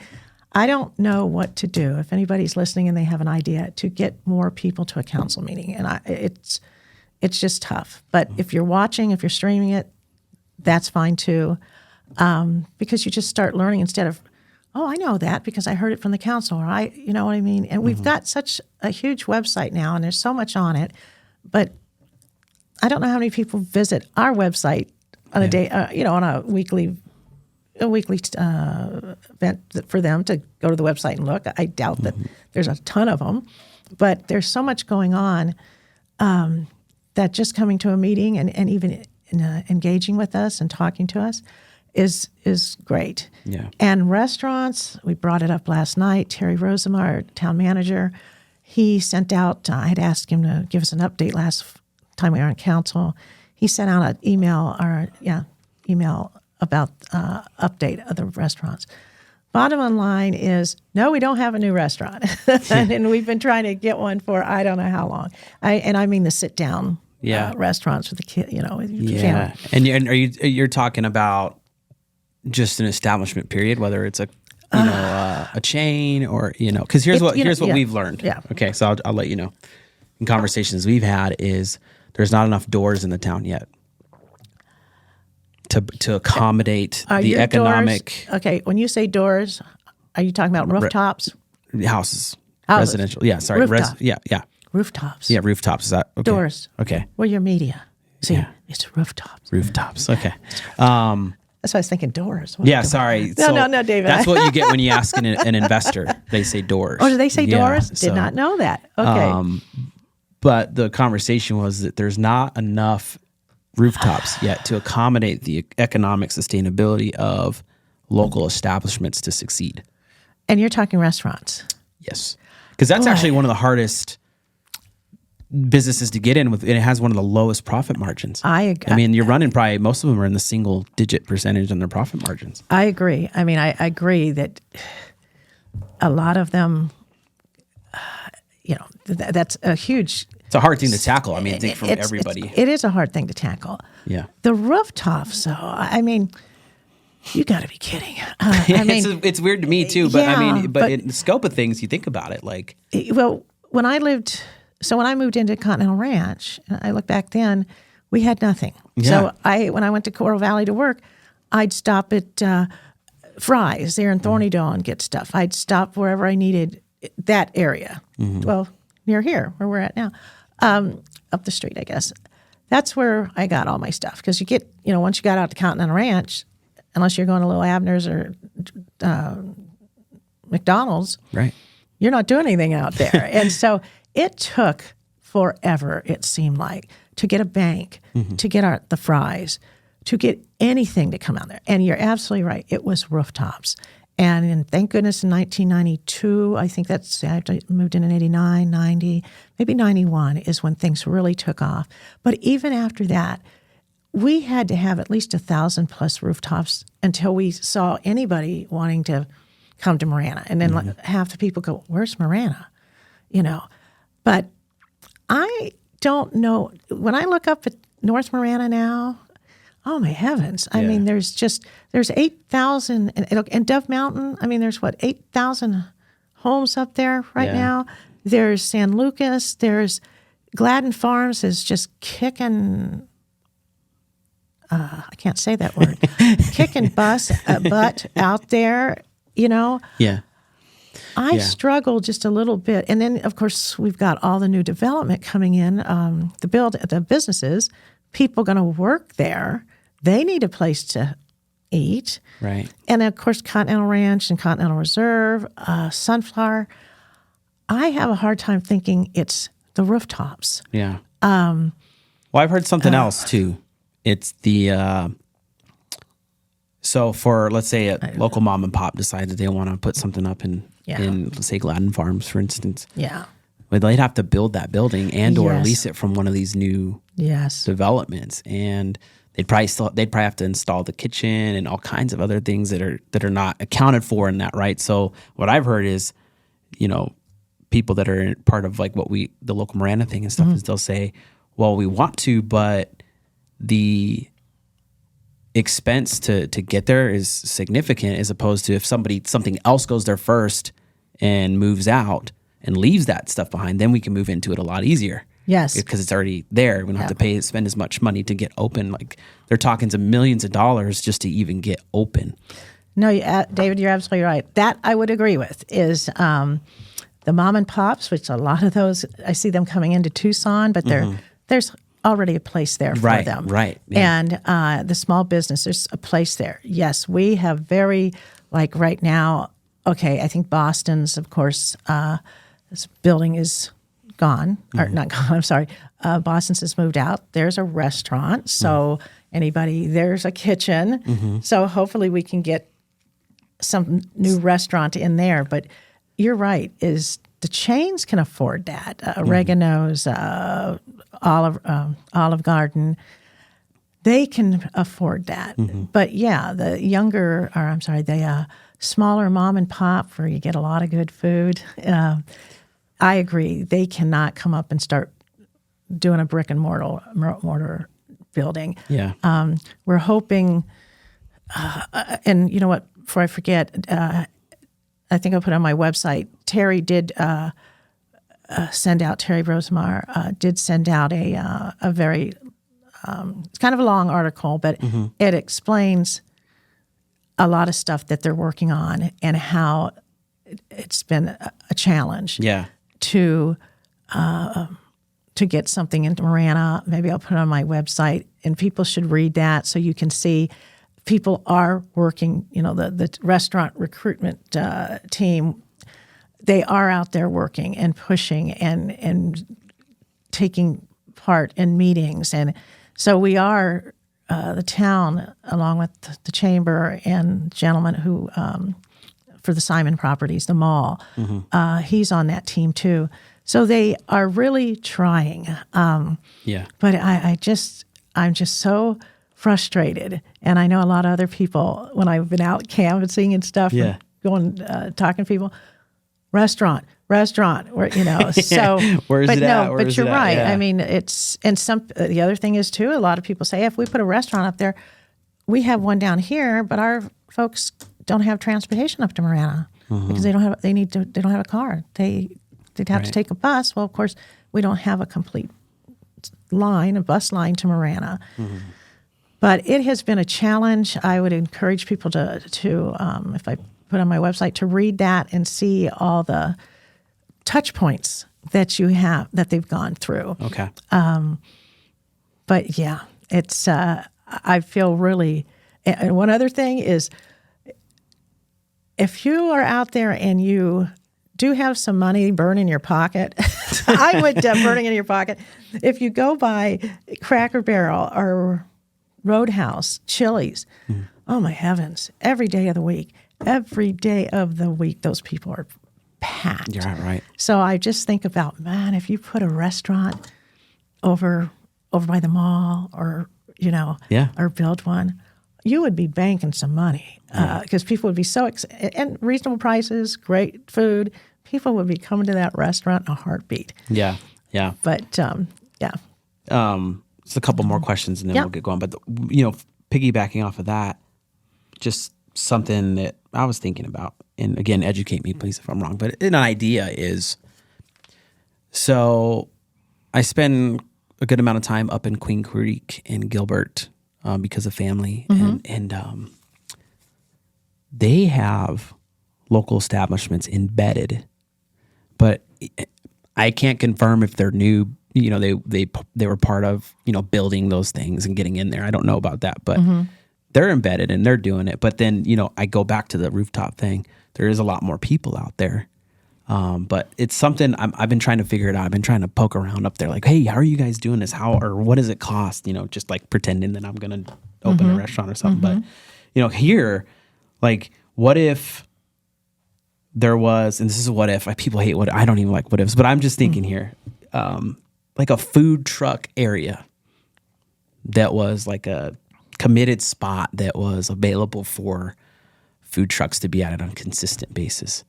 I don't know what to do if anybody's listening and they have an idea to get more people to a council meeting. And it's just tough. But if you're watching, if you're streaming it, that's fine too. Because you just start learning instead of, oh, I know that because I heard it from the council, or you know what I mean? And we've got such a huge website now and there's so much on it, but I don't know how many people visit our website on a day, on a weekly event for them to go to the website and look. I doubt that there's a ton of them, but there's so much going on that just coming to a meeting and even engaging with us and talking to us is great. Yeah. And restaurants, we brought it up last night. Terry Rosema, our town manager, he sent out, I had asked him to give us an update last time we were on council. He sent out an email about update of the restaurants. Bottom line is, no, we don't have a new restaurant. And we've been trying to get one for I don't know how long. I mean the sit-down restaurants with the kid, with your family. And you're talking about just an establishment period, whether it's a chain or, because here's what we've learned. Yeah. Okay, so I'll let you know. In conversations we've had is there's not enough doors in the town yet to accommodate the economic. Doors, okay, when you say doors, are you talking about rooftops? Houses. Residential. Yeah, sorry. Rooftops. Yeah. Rooftops. Yeah, rooftops. Is that okay? Doors. Okay. We're your media. See, it's rooftops. Rooftops. Okay. That's why I was thinking doors. Sorry. No, David. That's what you get when you ask an investor. They say doors. Oh, do they say doors? Did not know that. Okay. But the conversation was that there's not enough rooftops yet to accommodate the economic sustainability of local establishments to succeed. And you're talking restaurants. Yes. Because that's actually one of the hardest businesses to get in with, and it has one of the lowest profit margins. I mean, you're running probably, most of them are in the single digit percentage on their profit margins. I agree. I mean, I agree that a lot of them, that's a huge... It's a hard thing to tackle. I mean, I think from everybody. It is a hard thing to tackle. Yeah. The rooftops, though, I mean... You got to be kidding. I mean, it's weird to me too, but but in the scope of things, you think about it like. Well, when I moved into Continental Ranch, I look back then, we had nothing. Yeah. So when I went to Coral Valley to work, I'd stop at fries there in Thornydale and get stuff. I'd stop wherever I needed that area. Well, near here, where we're at now, up the street, I guess. That's where I got all my stuff. Because you get, once you got out to Continental Ranch, unless you're going to Little Abner's or McDonald's, right, you're not doing anything out there. And so it took forever, it seemed like, to get a bank, to get the fries, to get anything to come out there. And you're absolutely right. It was rooftops. And thank goodness in 1992, I think I moved in 89, 90, maybe 91 is when things really took off. But even after that, we had to have at least 1,000 plus rooftops until we saw anybody wanting to come to Marana. And then half the people go, where's Marana? But I don't know. When I look up at North Marana now, oh my heavens. I mean, there's 8,000, and Dove Mountain, there's 8,000 homes up there right now. There's San Lucas, there's Gladden Farms is just kicking, I can't say that word, kicking butt out there, Yeah. I struggle just a little bit. And then, of course, we've got all the new development coming in, the businesses, people going to work there. They need a place to eat. Right. And, of course, Continental Ranch and Continental Reserve, Sunflower. I have a hard time thinking it's the rooftops. Yeah. Well, I've heard something else, too. It's the so for, let's say, a local mom and pop decides that they want to put something up in let's say, Gladden Farms, for instance. Yeah. But they'd have to build that building and or lease it from one of these new developments. And they'd probably have to install the kitchen and all kinds of other things that are not accounted for in that, right? So what I've heard is, people that are part of like the local Marana thing and stuff is they'll say, well, we want to, but the expense to get there is significant, as opposed to if something else goes there first and moves out and leaves that stuff behind, then we can move into it a lot easier. Yes. Because it's already there. We don't have to spend as much money to get open. Like, they're talking to millions of dollars just to even get open. No, David, you're absolutely right. That I would agree with is the mom and pops, which a lot of those, I see them coming into Tucson, but there's already a place there for them. Right. Yeah. And the small business, there's a place there. Yes, we have right now, okay, I think Boston's, of course, this building is gone, or not gone, I'm sorry. Boston's has moved out. There's a restaurant, so there's a kitchen. So hopefully we can get some new restaurant in there. But you're right, is the chains can afford that. Oregano's, Olive Garden, they can afford that. But the smaller mom and pop where you get a lot of good food, I agree. They cannot come up and start doing a brick and mortar building. Yeah. We're hoping, and you know what, before I forget, I think I'll put it on my website, Terry did send out, Terry Rosemar did send out a very, it's kind of a long article, but it explains a lot of stuff that they're working on and how it's been a challenge. Yeah. To get something into Marana. Maybe I'll put it on my website, and people should read that so you can see people are working. The restaurant recruitment team, they are out there working and pushing and taking part in meetings, and so we are the town, along with the chamber and gentleman who. For the Simon Properties, the mall. He's on that team too. So they are really trying. But I'm just so frustrated. And I know a lot of other people, when I've been out canvassing and stuff, and going, talking to people, restaurant, where, so. Where's it at? But you're right. Yeah. I mean, the other thing is too, a lot of people say, if we put a restaurant up there, we have one down here, but our folks don't have transportation up to Marana because they don't have a car. They'd have to take a bus. Well, of course, we don't have a complete bus line to Marana. But it has been a challenge. I would encourage people to if I put on my website, to read that and see all the touch points that you have, that they've gone through. Okay. But yeah, it's, I feel really, and one other thing is, if you are out there and you do have some money burn in your pocket, I would burning in your pocket. If you go by Cracker Barrel or Roadhouse, Chili's, oh my heavens, every day of the week, those people are packed. You're right. So I just think about, man, if you put a restaurant over by the mall, or or build one, you would be banking some money, because people would be so and reasonable prices, great food. People would be coming to that restaurant in a heartbeat. Yeah. But yeah. Just a couple more questions and then we'll get going. But piggybacking off of that, just something that I was thinking about, and again, educate me please if I'm wrong, but an idea is, so I spend a good amount of time up in Queen Creek and Gilbert because of family, and they have local establishments embedded, but I can't confirm if they're new. They were part of building those things and getting in there. I don't know about that, but they're embedded and they're doing it. But then I go back to the rooftop thing. There is a lot more people out there, but it's something I've been trying to figure it out. I've been trying to poke around up there, like, hey, how are you guys doing this? Or what does it cost? Just like pretending that I'm gonna open a restaurant or something. But here, like, what if there was? And this is a what if. People hate what I don't even like what ifs, but I'm just thinking here. Like a food truck area that was like a committed spot that was available for food trucks to be at on a consistent basis.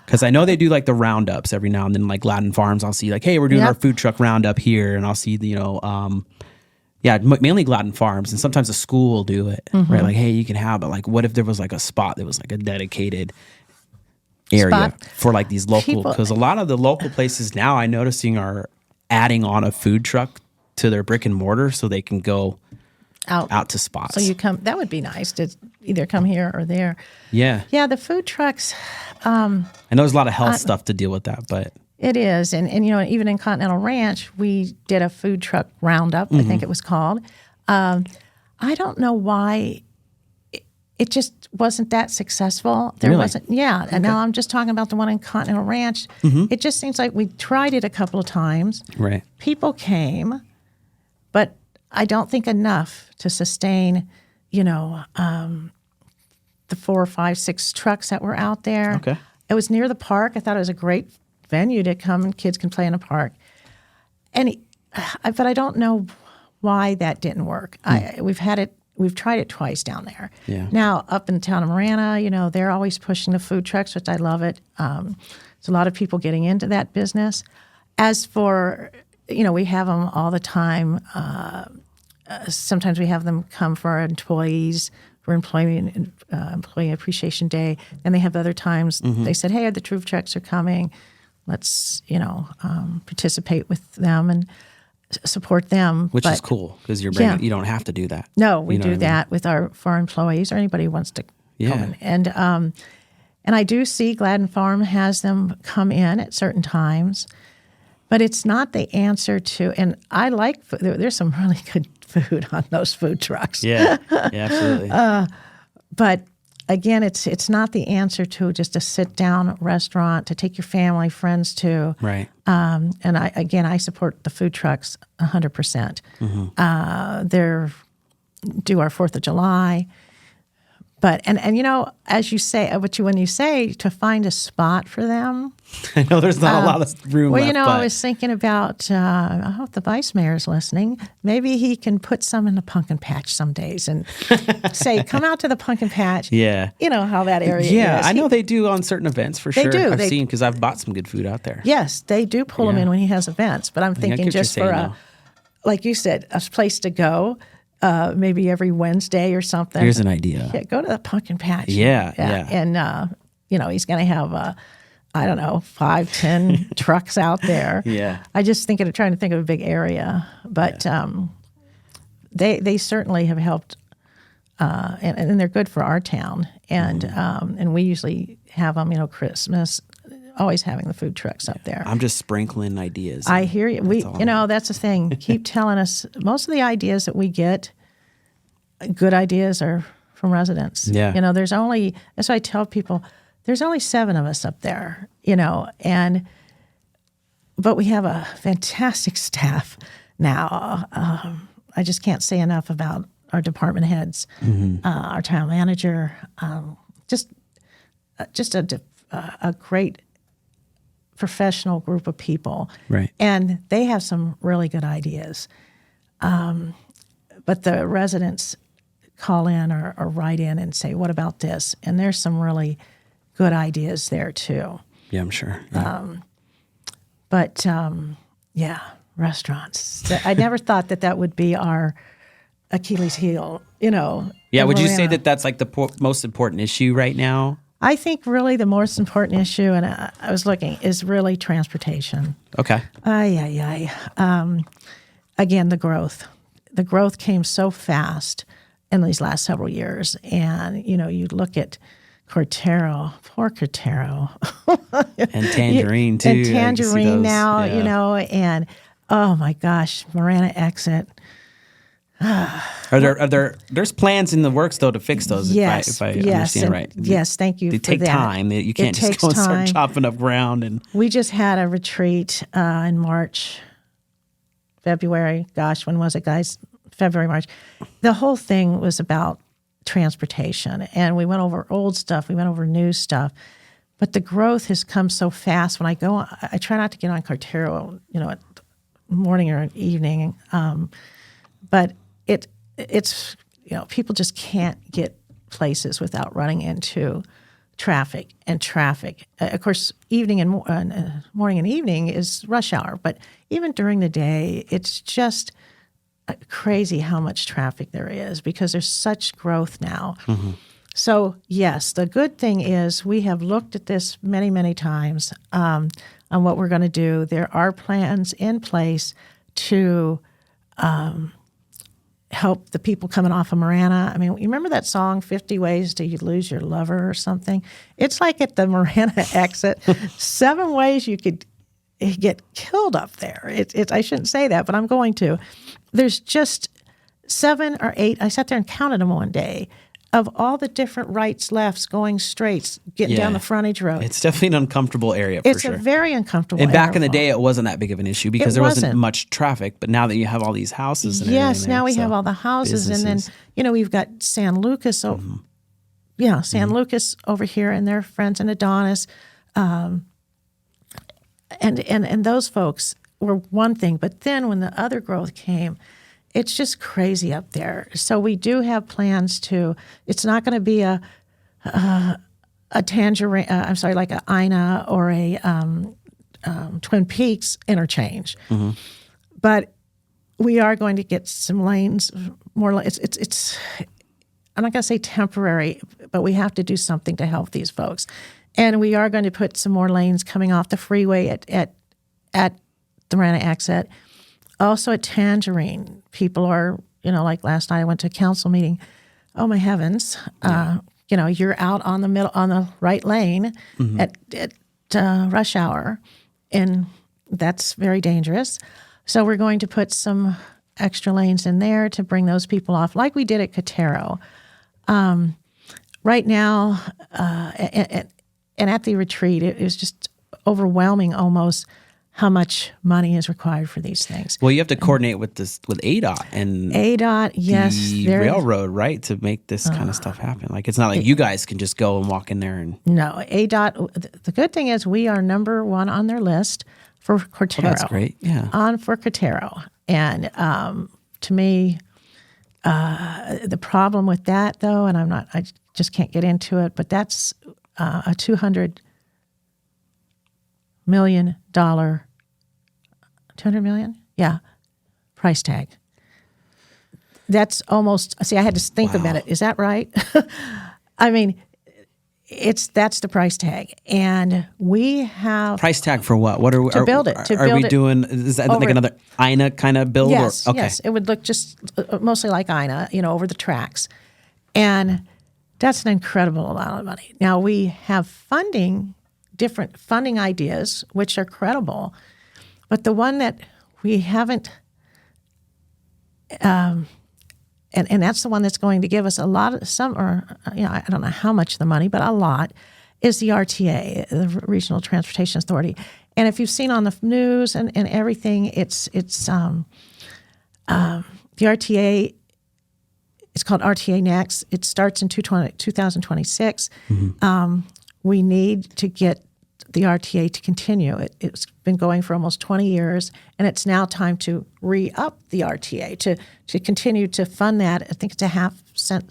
Because I know they do like the roundups every now and then, like Gladden Farms. I'll see like, hey, we're doing our food truck roundup here, and I'll see mainly Gladden Farms, and sometimes a school will do it, right? Like, hey, you can have it. Like, what if there was like a spot that was like a dedicated area for like these local? Because a lot of the local places now I'm noticing are adding on a food truck to their brick and mortar so they can go out to spots. So that would be nice to either come here or there. Yeah. Yeah, the food trucks. I know there's a lot of health stuff to deal with that, but. It is. And even in Continental Ranch, we did a food truck roundup, I think it was called. I don't know why it just wasn't that successful. There wasn't, yeah. And now I'm just talking about the one in Continental Ranch. It just seems like we tried it a couple of times. Right. People came, but I don't think enough to sustain, the 4, 5, 6 trucks that were out there. Okay. It was near the park. I thought it was a great venue to come and kids can play in the park. But I don't know why that didn't work. We've tried it twice down there. Yeah. Now, up in the town of Marana, they're always pushing the food trucks, which I love it. There's a lot of people getting into that business. As for, we have them all the time. Sometimes we have them come for our employees for Employee Appreciation Day. And they have other times they said, hey, the food trucks are coming. Let's, participate with them and support them. Which is cool because you don't have to do that. No, we do that for our employees or anybody who wants to come in. And I do see Gladden Farm has them come in at certain times, but it's not the answer to, and I like, there's some really good food on those food trucks. Yeah, absolutely. But again, it's not the answer to just a sit-down restaurant to take your family, friends to. Right. And I support the food trucks 100%. They're do our 4th of July. But, and as you say, when you say to find a spot for them. I know there's not a lot of room left. I was thinking about, I hope the vice mayor's listening. Maybe he can put some in the pumpkin patch some days and say, come out to the pumpkin patch. Yeah. You know how that area is. Yeah, I know they do on certain events for sure. They do. I've seen because I've bought some good food out there. Yes, they do pull them in when he has events. But I'm thinking just for like you said, a place to go. Maybe every Wednesday or something. Here's an idea. Yeah, go to the pumpkin patch. Yeah. And, he's going to have, 5, 10 trucks out there. Yeah. I just trying to think of a big area. But they certainly have helped, and they're good for our town. And we usually have them, Christmas, always having the food trucks up there. I'm just sprinkling ideas. I hear you. That's the thing. Keep telling us. Most of the ideas that we get, good ideas, are from residents. Yeah. That's what I tell people. There's only 7 of us up there, but we have a fantastic staff now. I just can't say enough about our department heads, our town manager, just a great professional group of people. Right. And they have some really good ideas. But the residents call in or write in and say, what about this? And there's some really good ideas there too. Yeah, I'm sure. Yeah. Restaurants. I never thought that would be our Achilles heel, Yeah, would you say that that's like the most important issue right now? I think really the most important issue, and I was looking, is really transportation. Okay. Again, the growth. The growth came so fast in these last several years. And, you look at Cortero, poor Cortero. And Tangerine, too. And Tangerine now, yeah. and oh my gosh, Marana exit. There's plans in the works though to fix those? Yes, if I understand right. Yes, thank you. They take time. You can't just go and start chopping up ground. And we just had a retreat in March, February. Gosh, when was it, guys? February, March. The whole thing was about transportation, and we went over old stuff. We went over new stuff. But the growth has come so fast. When I go, I try not to get on Cartero, at morning or evening. But it's people just can't get places without running into traffic. Of course, evening and morning and evening is rush hour. But even during the day, it's just crazy how much traffic there is because there's such growth now. Mm-hmm. So, yes, the good thing is we have looked at this many, many times on what we're going to do. There are plans in place to help the people coming off of Marana. I mean, you remember that song, 50 Ways to Lose Your Lover or something? It's like at the Marana exit, 7 ways you could get killed up there. I shouldn't say that, but I'm going to. There's just 7 or 8, I sat there and counted them one day, of all the different rights, lefts, going straights, getting down the frontage road. It's definitely an uncomfortable area for sure. It's a very uncomfortable area. And back in the fall. day, it wasn't that big of an issue because there wasn't much traffic. But now that you have all these houses and yes, now we have all the houses. Businesses. And then, we've got San Lucas. San Lucas over here and their friends and Adonis. And those folks were one thing. But then when the other growth came, it's just crazy up there. So we do have plans to. It's not going to be a Tangerine. Like a Ina or a Twin Peaks interchange. Mm-hmm. But we are going to get some lanes. More. It's. I'm not going to say temporary, but we have to do something to help these folks, and we are going to put some more lanes coming off the freeway at the Marana exit. Also at Tangerine, people are, like last night I went to a council meeting. Oh my heavens. You're out on the right lane at rush hour, and that's very dangerous. So we're going to put some extra lanes in there to bring those people off, like we did at Cotero. Right now, and at the retreat, it was just overwhelming almost how much money is required for these things. Well, you have to coordinate with ADOT and the railroad, right, to make this kind of stuff happen. Like it's not like you guys can just go and walk in there and. No, ADOT. The good thing is we are number 1 on their list for Cortero. Oh, that's great. Yeah. For Cortero, and to me, the problem with that though, and I just can't get into it, but that's a $200 million. $200 million? Yeah. Price tag. That's almost, I had to think about it. Is that right? I mean, that's the price tag, and we have Price tag for what? What are we to build it? Are we doing? Is that like another INA kind of build? Yes, or, okay. yes. It would look just mostly like INA, over the tracks, and that's an incredible amount of money. Now we have different funding ideas, which are credible, but the one that we haven't. And that's the one that's going to give us a lot of I don't know how much of the money, but a lot, is the RTA, the Regional Transportation Authority. And if you've seen on the news and everything, it's the RTA. It's called RTA Next. It starts in 2026. Mm-hmm. We need to get the RTA to continue. It's been going for almost 20 years, and it's now time to re-up the RTA to continue to fund that. I think it's a half-cent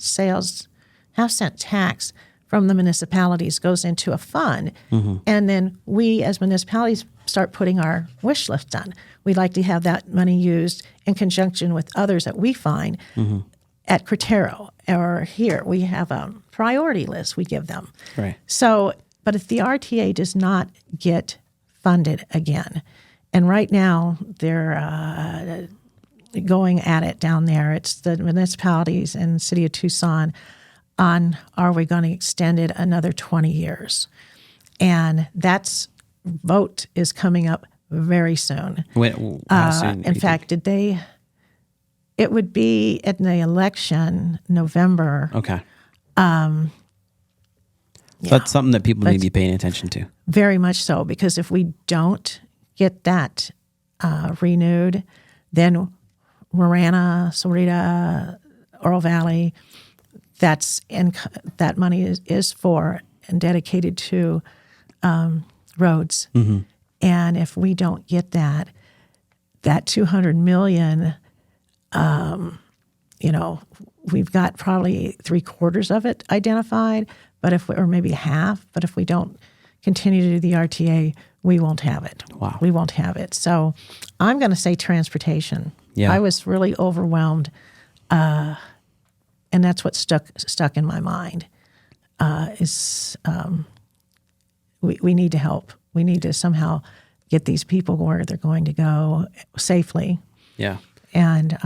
tax from the municipalities goes into a fund, and then we as municipalities start putting our wish list on. We'd like to have that money used in conjunction with others that we find at Cretero or here. We have a priority list we give them. Right. So. But if the RTA does not get funded again, and right now they're going at it down there, it's the municipalities and the city of Tucson on are we going to extend it another 20 years? And that's vote is coming up very soon. How soon? In fact, it would be in the election, November. Okay. Yeah. That's something that people need to be paying attention to. Very much so, because if we don't get that renewed, then Marana, Sahuarita, Oro Valley, that money is for and dedicated to roads. Mm-hmm. And if we don't get that $200 million, we've got probably 3/4 of it identified. But or maybe half, but if we don't continue to do the RTA, we won't have it. Wow. We won't have it. So I'm going to say transportation. Yeah. I was really overwhelmed, and that's what stuck in my mind, we need to help. We need to somehow get these people where they're going to go safely. Yeah. And,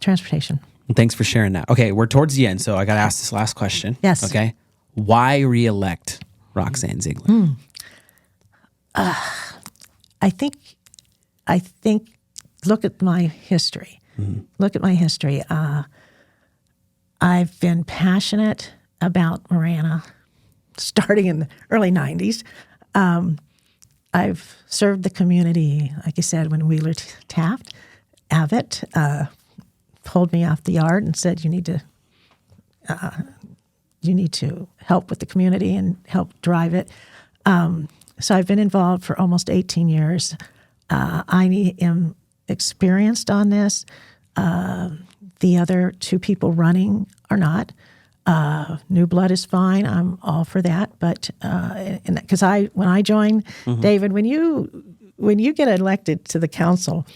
transportation. Thanks for sharing that. Okay, we're towards the end, so I got to ask this last question. Yes. Okay. Why re-elect Roxanne Ziegler? I think. Look at my history. Mm-hmm. Look at my history. I've been passionate about Marana, starting in the early '90s. I've served the community, like I said, when Wheeler Taft Abbott pulled me off the yard and said, you need to help with the community and help drive it. So I've been involved for almost 18 years. I am experienced on this. The other two people running are not. New blood is fine. I'm all for that. But because when I joined, mm-hmm. David, when you get elected to the council,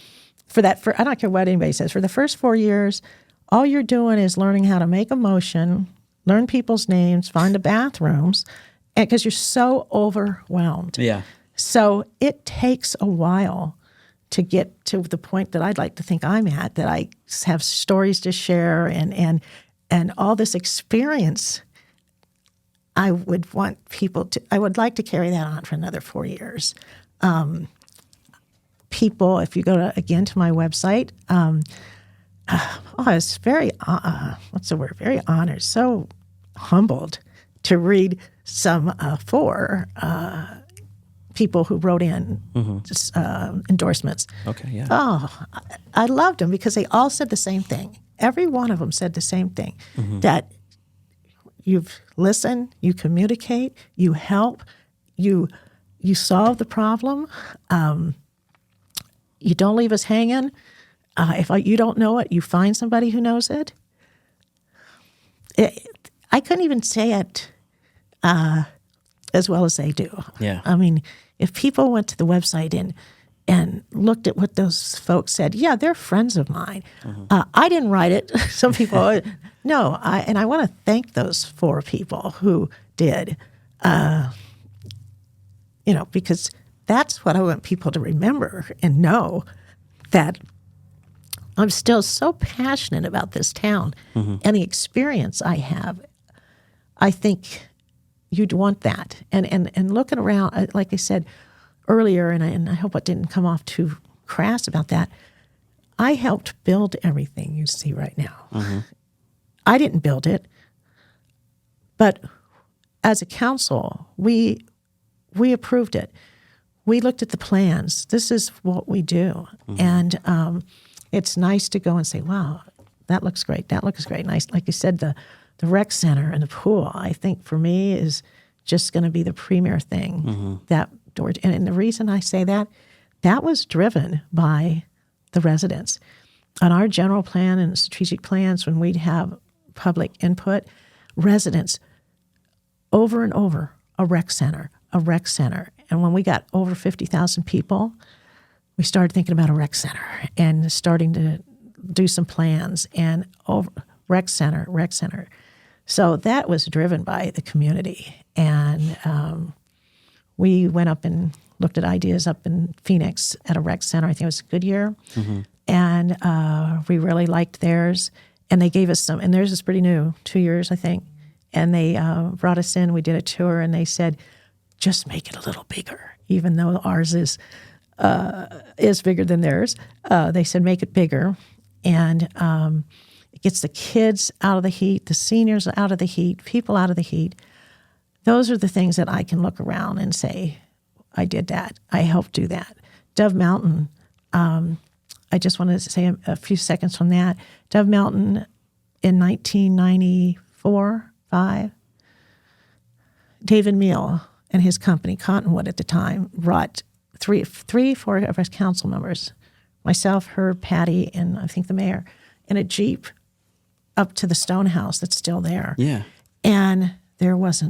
I don't care what anybody says, for the first 4 years, all you're doing is learning how to make a motion, learn people's names, find the bathrooms, because you're so overwhelmed. Yeah. So it takes a while to get to the point that I'd like to think I'm at, that I have stories to share and all this experience. I would like to carry that on for another 4 years. People, if you go to my website, I was very, very honored, so humbled to read some four people who wrote in endorsements. Okay, yeah. Oh, I loved them because they all said the same thing. Every one of them said the same thing, that you've listened, you communicate, you help, you solve the problem. You don't leave us hanging. If you don't know it, you find somebody who knows it. I couldn't even say it as well as they do. Yeah. I mean, if people went to the website and looked at what those folks said. Yeah, they're friends of mine. I didn't write it. Some people, no. And I want to thank those 4 people who did, because that's what I want people to remember and know, that I'm still so passionate about this town and the experience I have. I think you'd want that. And looking around, like I said earlier, and I hope it didn't come off too crass about that, I helped build everything you see right now. I didn't build it, but as a council, we approved it. We looked at the plans. This is what we do. And it's nice to go and say, wow, that looks great. That looks great. Nice. Like you said, the rec center and the pool, I think for me is just going to be the premier thing. And the reason I say that was driven by the residents. On our general plan and strategic plans, when we'd have public input, residents over and over, a rec center. And when we got over 50,000 people, we started thinking about a rec center and starting to do some plans and rec center. So that was driven by the community. And we went up and looked at ideas up in Phoenix at a rec center. I think it was Goodyear. And we really liked theirs. And they gave us some, and theirs is pretty new, 2 years, I think. And they brought us in, we did a tour, and they said, just make it a little bigger, even though ours is bigger than theirs. They said, make it bigger. And it gets the kids out of the heat, the seniors out of the heat, people out of the heat. Those are the things that I can look around and say, I did that. I helped do that. Dove Mountain, I just wanted to say a few seconds from that. Dove Mountain in 1994-5, David Meal and his company, Cottonwood at the time, brought four of us council members, myself, her, Patty, and I think the mayor, in a Jeep up to the stone house that's still there. Yeah. And there was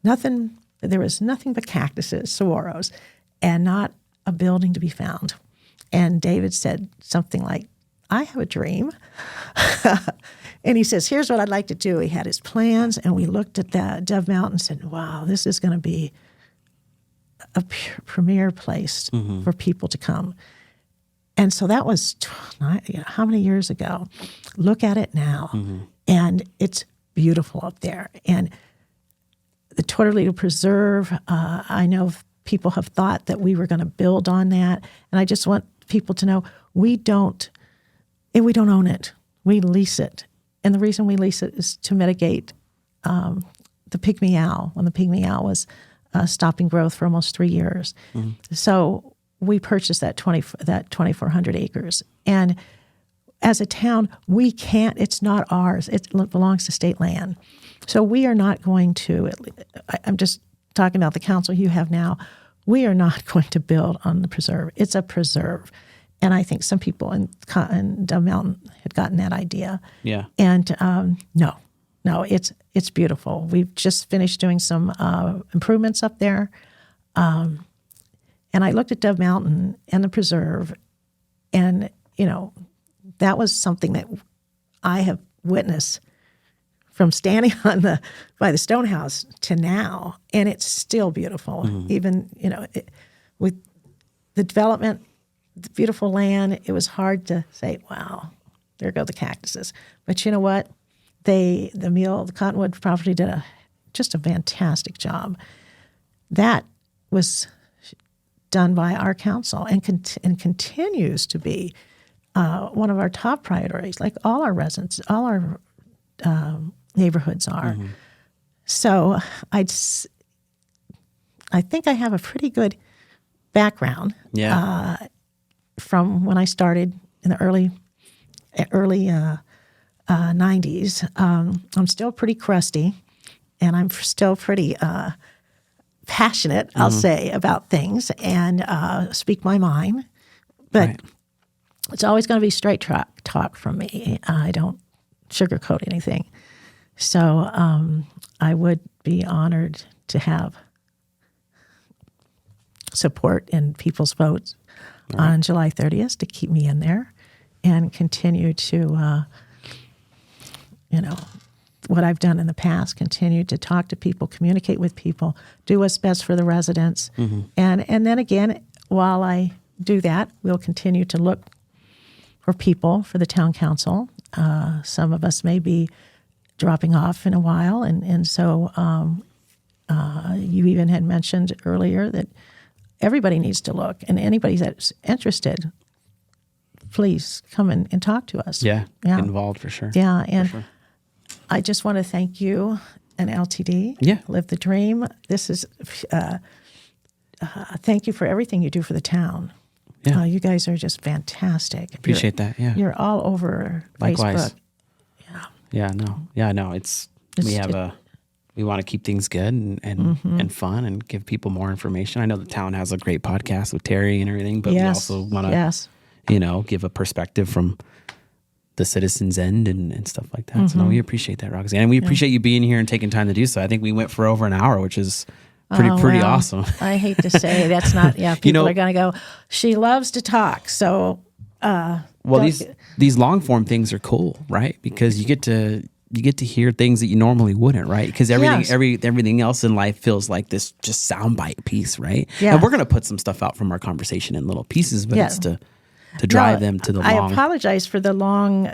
nothing but cactuses, saguaros, and not a building to be found. And David said something like, I have a dream. And he says, here's what I'd like to do. He had his plans, and we looked at that Dove Mountain and said, wow, this is going to be a premier place for people to come. And so that was how many years ago? Look at it now. And it's beautiful up there. And the Tortolito Preserve, I know people have thought that we were going to build on that. And I just want people to know we don't own it. We lease it. And the reason we lease it is to mitigate the pygmy owl, when the pygmy owl was stopping growth for almost 3 years. So we purchased that 2,400 acres. And as a town, we can't, it's not ours. It belongs to state land. So we are not going to, I'm just talking about the council you have now, we are not going to build on the preserve. It's a preserve. And I think some people in Dove Mountain had gotten that idea. Yeah. And no, it's beautiful. We've just finished doing some improvements up there. And I looked at Dove Mountain and the preserve, and, that was something that I have witnessed from standing by the stone house to now, and it's still beautiful. Even, with the development, the beautiful land, it was hard to say, wow, there go the cactuses. But you know what? The Cottonwood property did just a fantastic job. That was done by our council and continues to be one of our top priorities, like all our residents, all our neighborhoods are. So I think I have a pretty good background from when I started in the early 90s. I'm still pretty crusty, and I'm still pretty passionate, I'll say, about things and speak my mind. But it's always going to be straight talk from me. I don't sugarcoat anything. So I would be honored to have support in people's votes on July 30th to keep me in there and continue to, what I've done in the past, continue to talk to people, communicate with people, do what's best for the residents. And then again, while I do that, we'll continue to look for people for the town council. Some of us may be dropping off in a while, and so you even had mentioned earlier that everybody needs to look, and anybody that's interested, please come and talk to us. Yeah, get involved for sure. Yeah, and I just want to thank you and LTD. Yeah. Live the Dream. This is, thank you for everything you do for the town. Yeah. You guys are just fantastic. Appreciate that. Yeah. You're all over Likewise. Facebook. Yeah, no. We want to keep things good and fun and give people more information. I know the town has a great podcast with Terry and everything, but we also want to, give a perspective from the citizens' end and stuff like that. So no, we appreciate that, Roxanne. And we appreciate you being here and taking time to do so. I think we went for over an hour, which is pretty awesome. I hate to say that's not, people are going to go, she loves to talk. So, these long form things are cool, right? Because you get to hear things that you normally wouldn't, right? Because everything else in life feels like this just soundbite piece, right? Yeah. And we're going to put some stuff out from our conversation in little pieces, but it's to drive them to the long. I apologize for the long,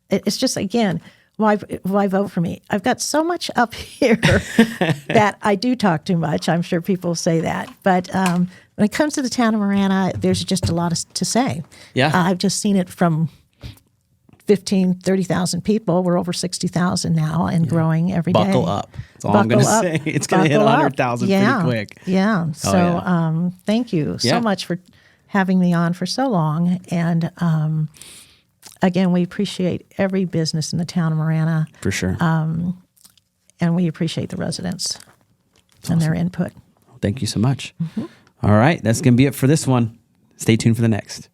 it's just, again, why vote for me? I've got so much up here that I do talk too much. I'm sure people say that. But when it comes to the town of Marana, there's just a lot to say. Yeah. I've just seen it from 30,000 people. We're over 60,000 now and growing every day. Buckle up. That's all I'm going to say. It's going to hit 100,000 pretty quick. Yeah. So thank you so much for having me on for so long. And again, we appreciate every business in the town of Marana. For sure. And we appreciate the residents and their input. Thank you so much. All right. That's going to be it for this one. Stay tuned for the next.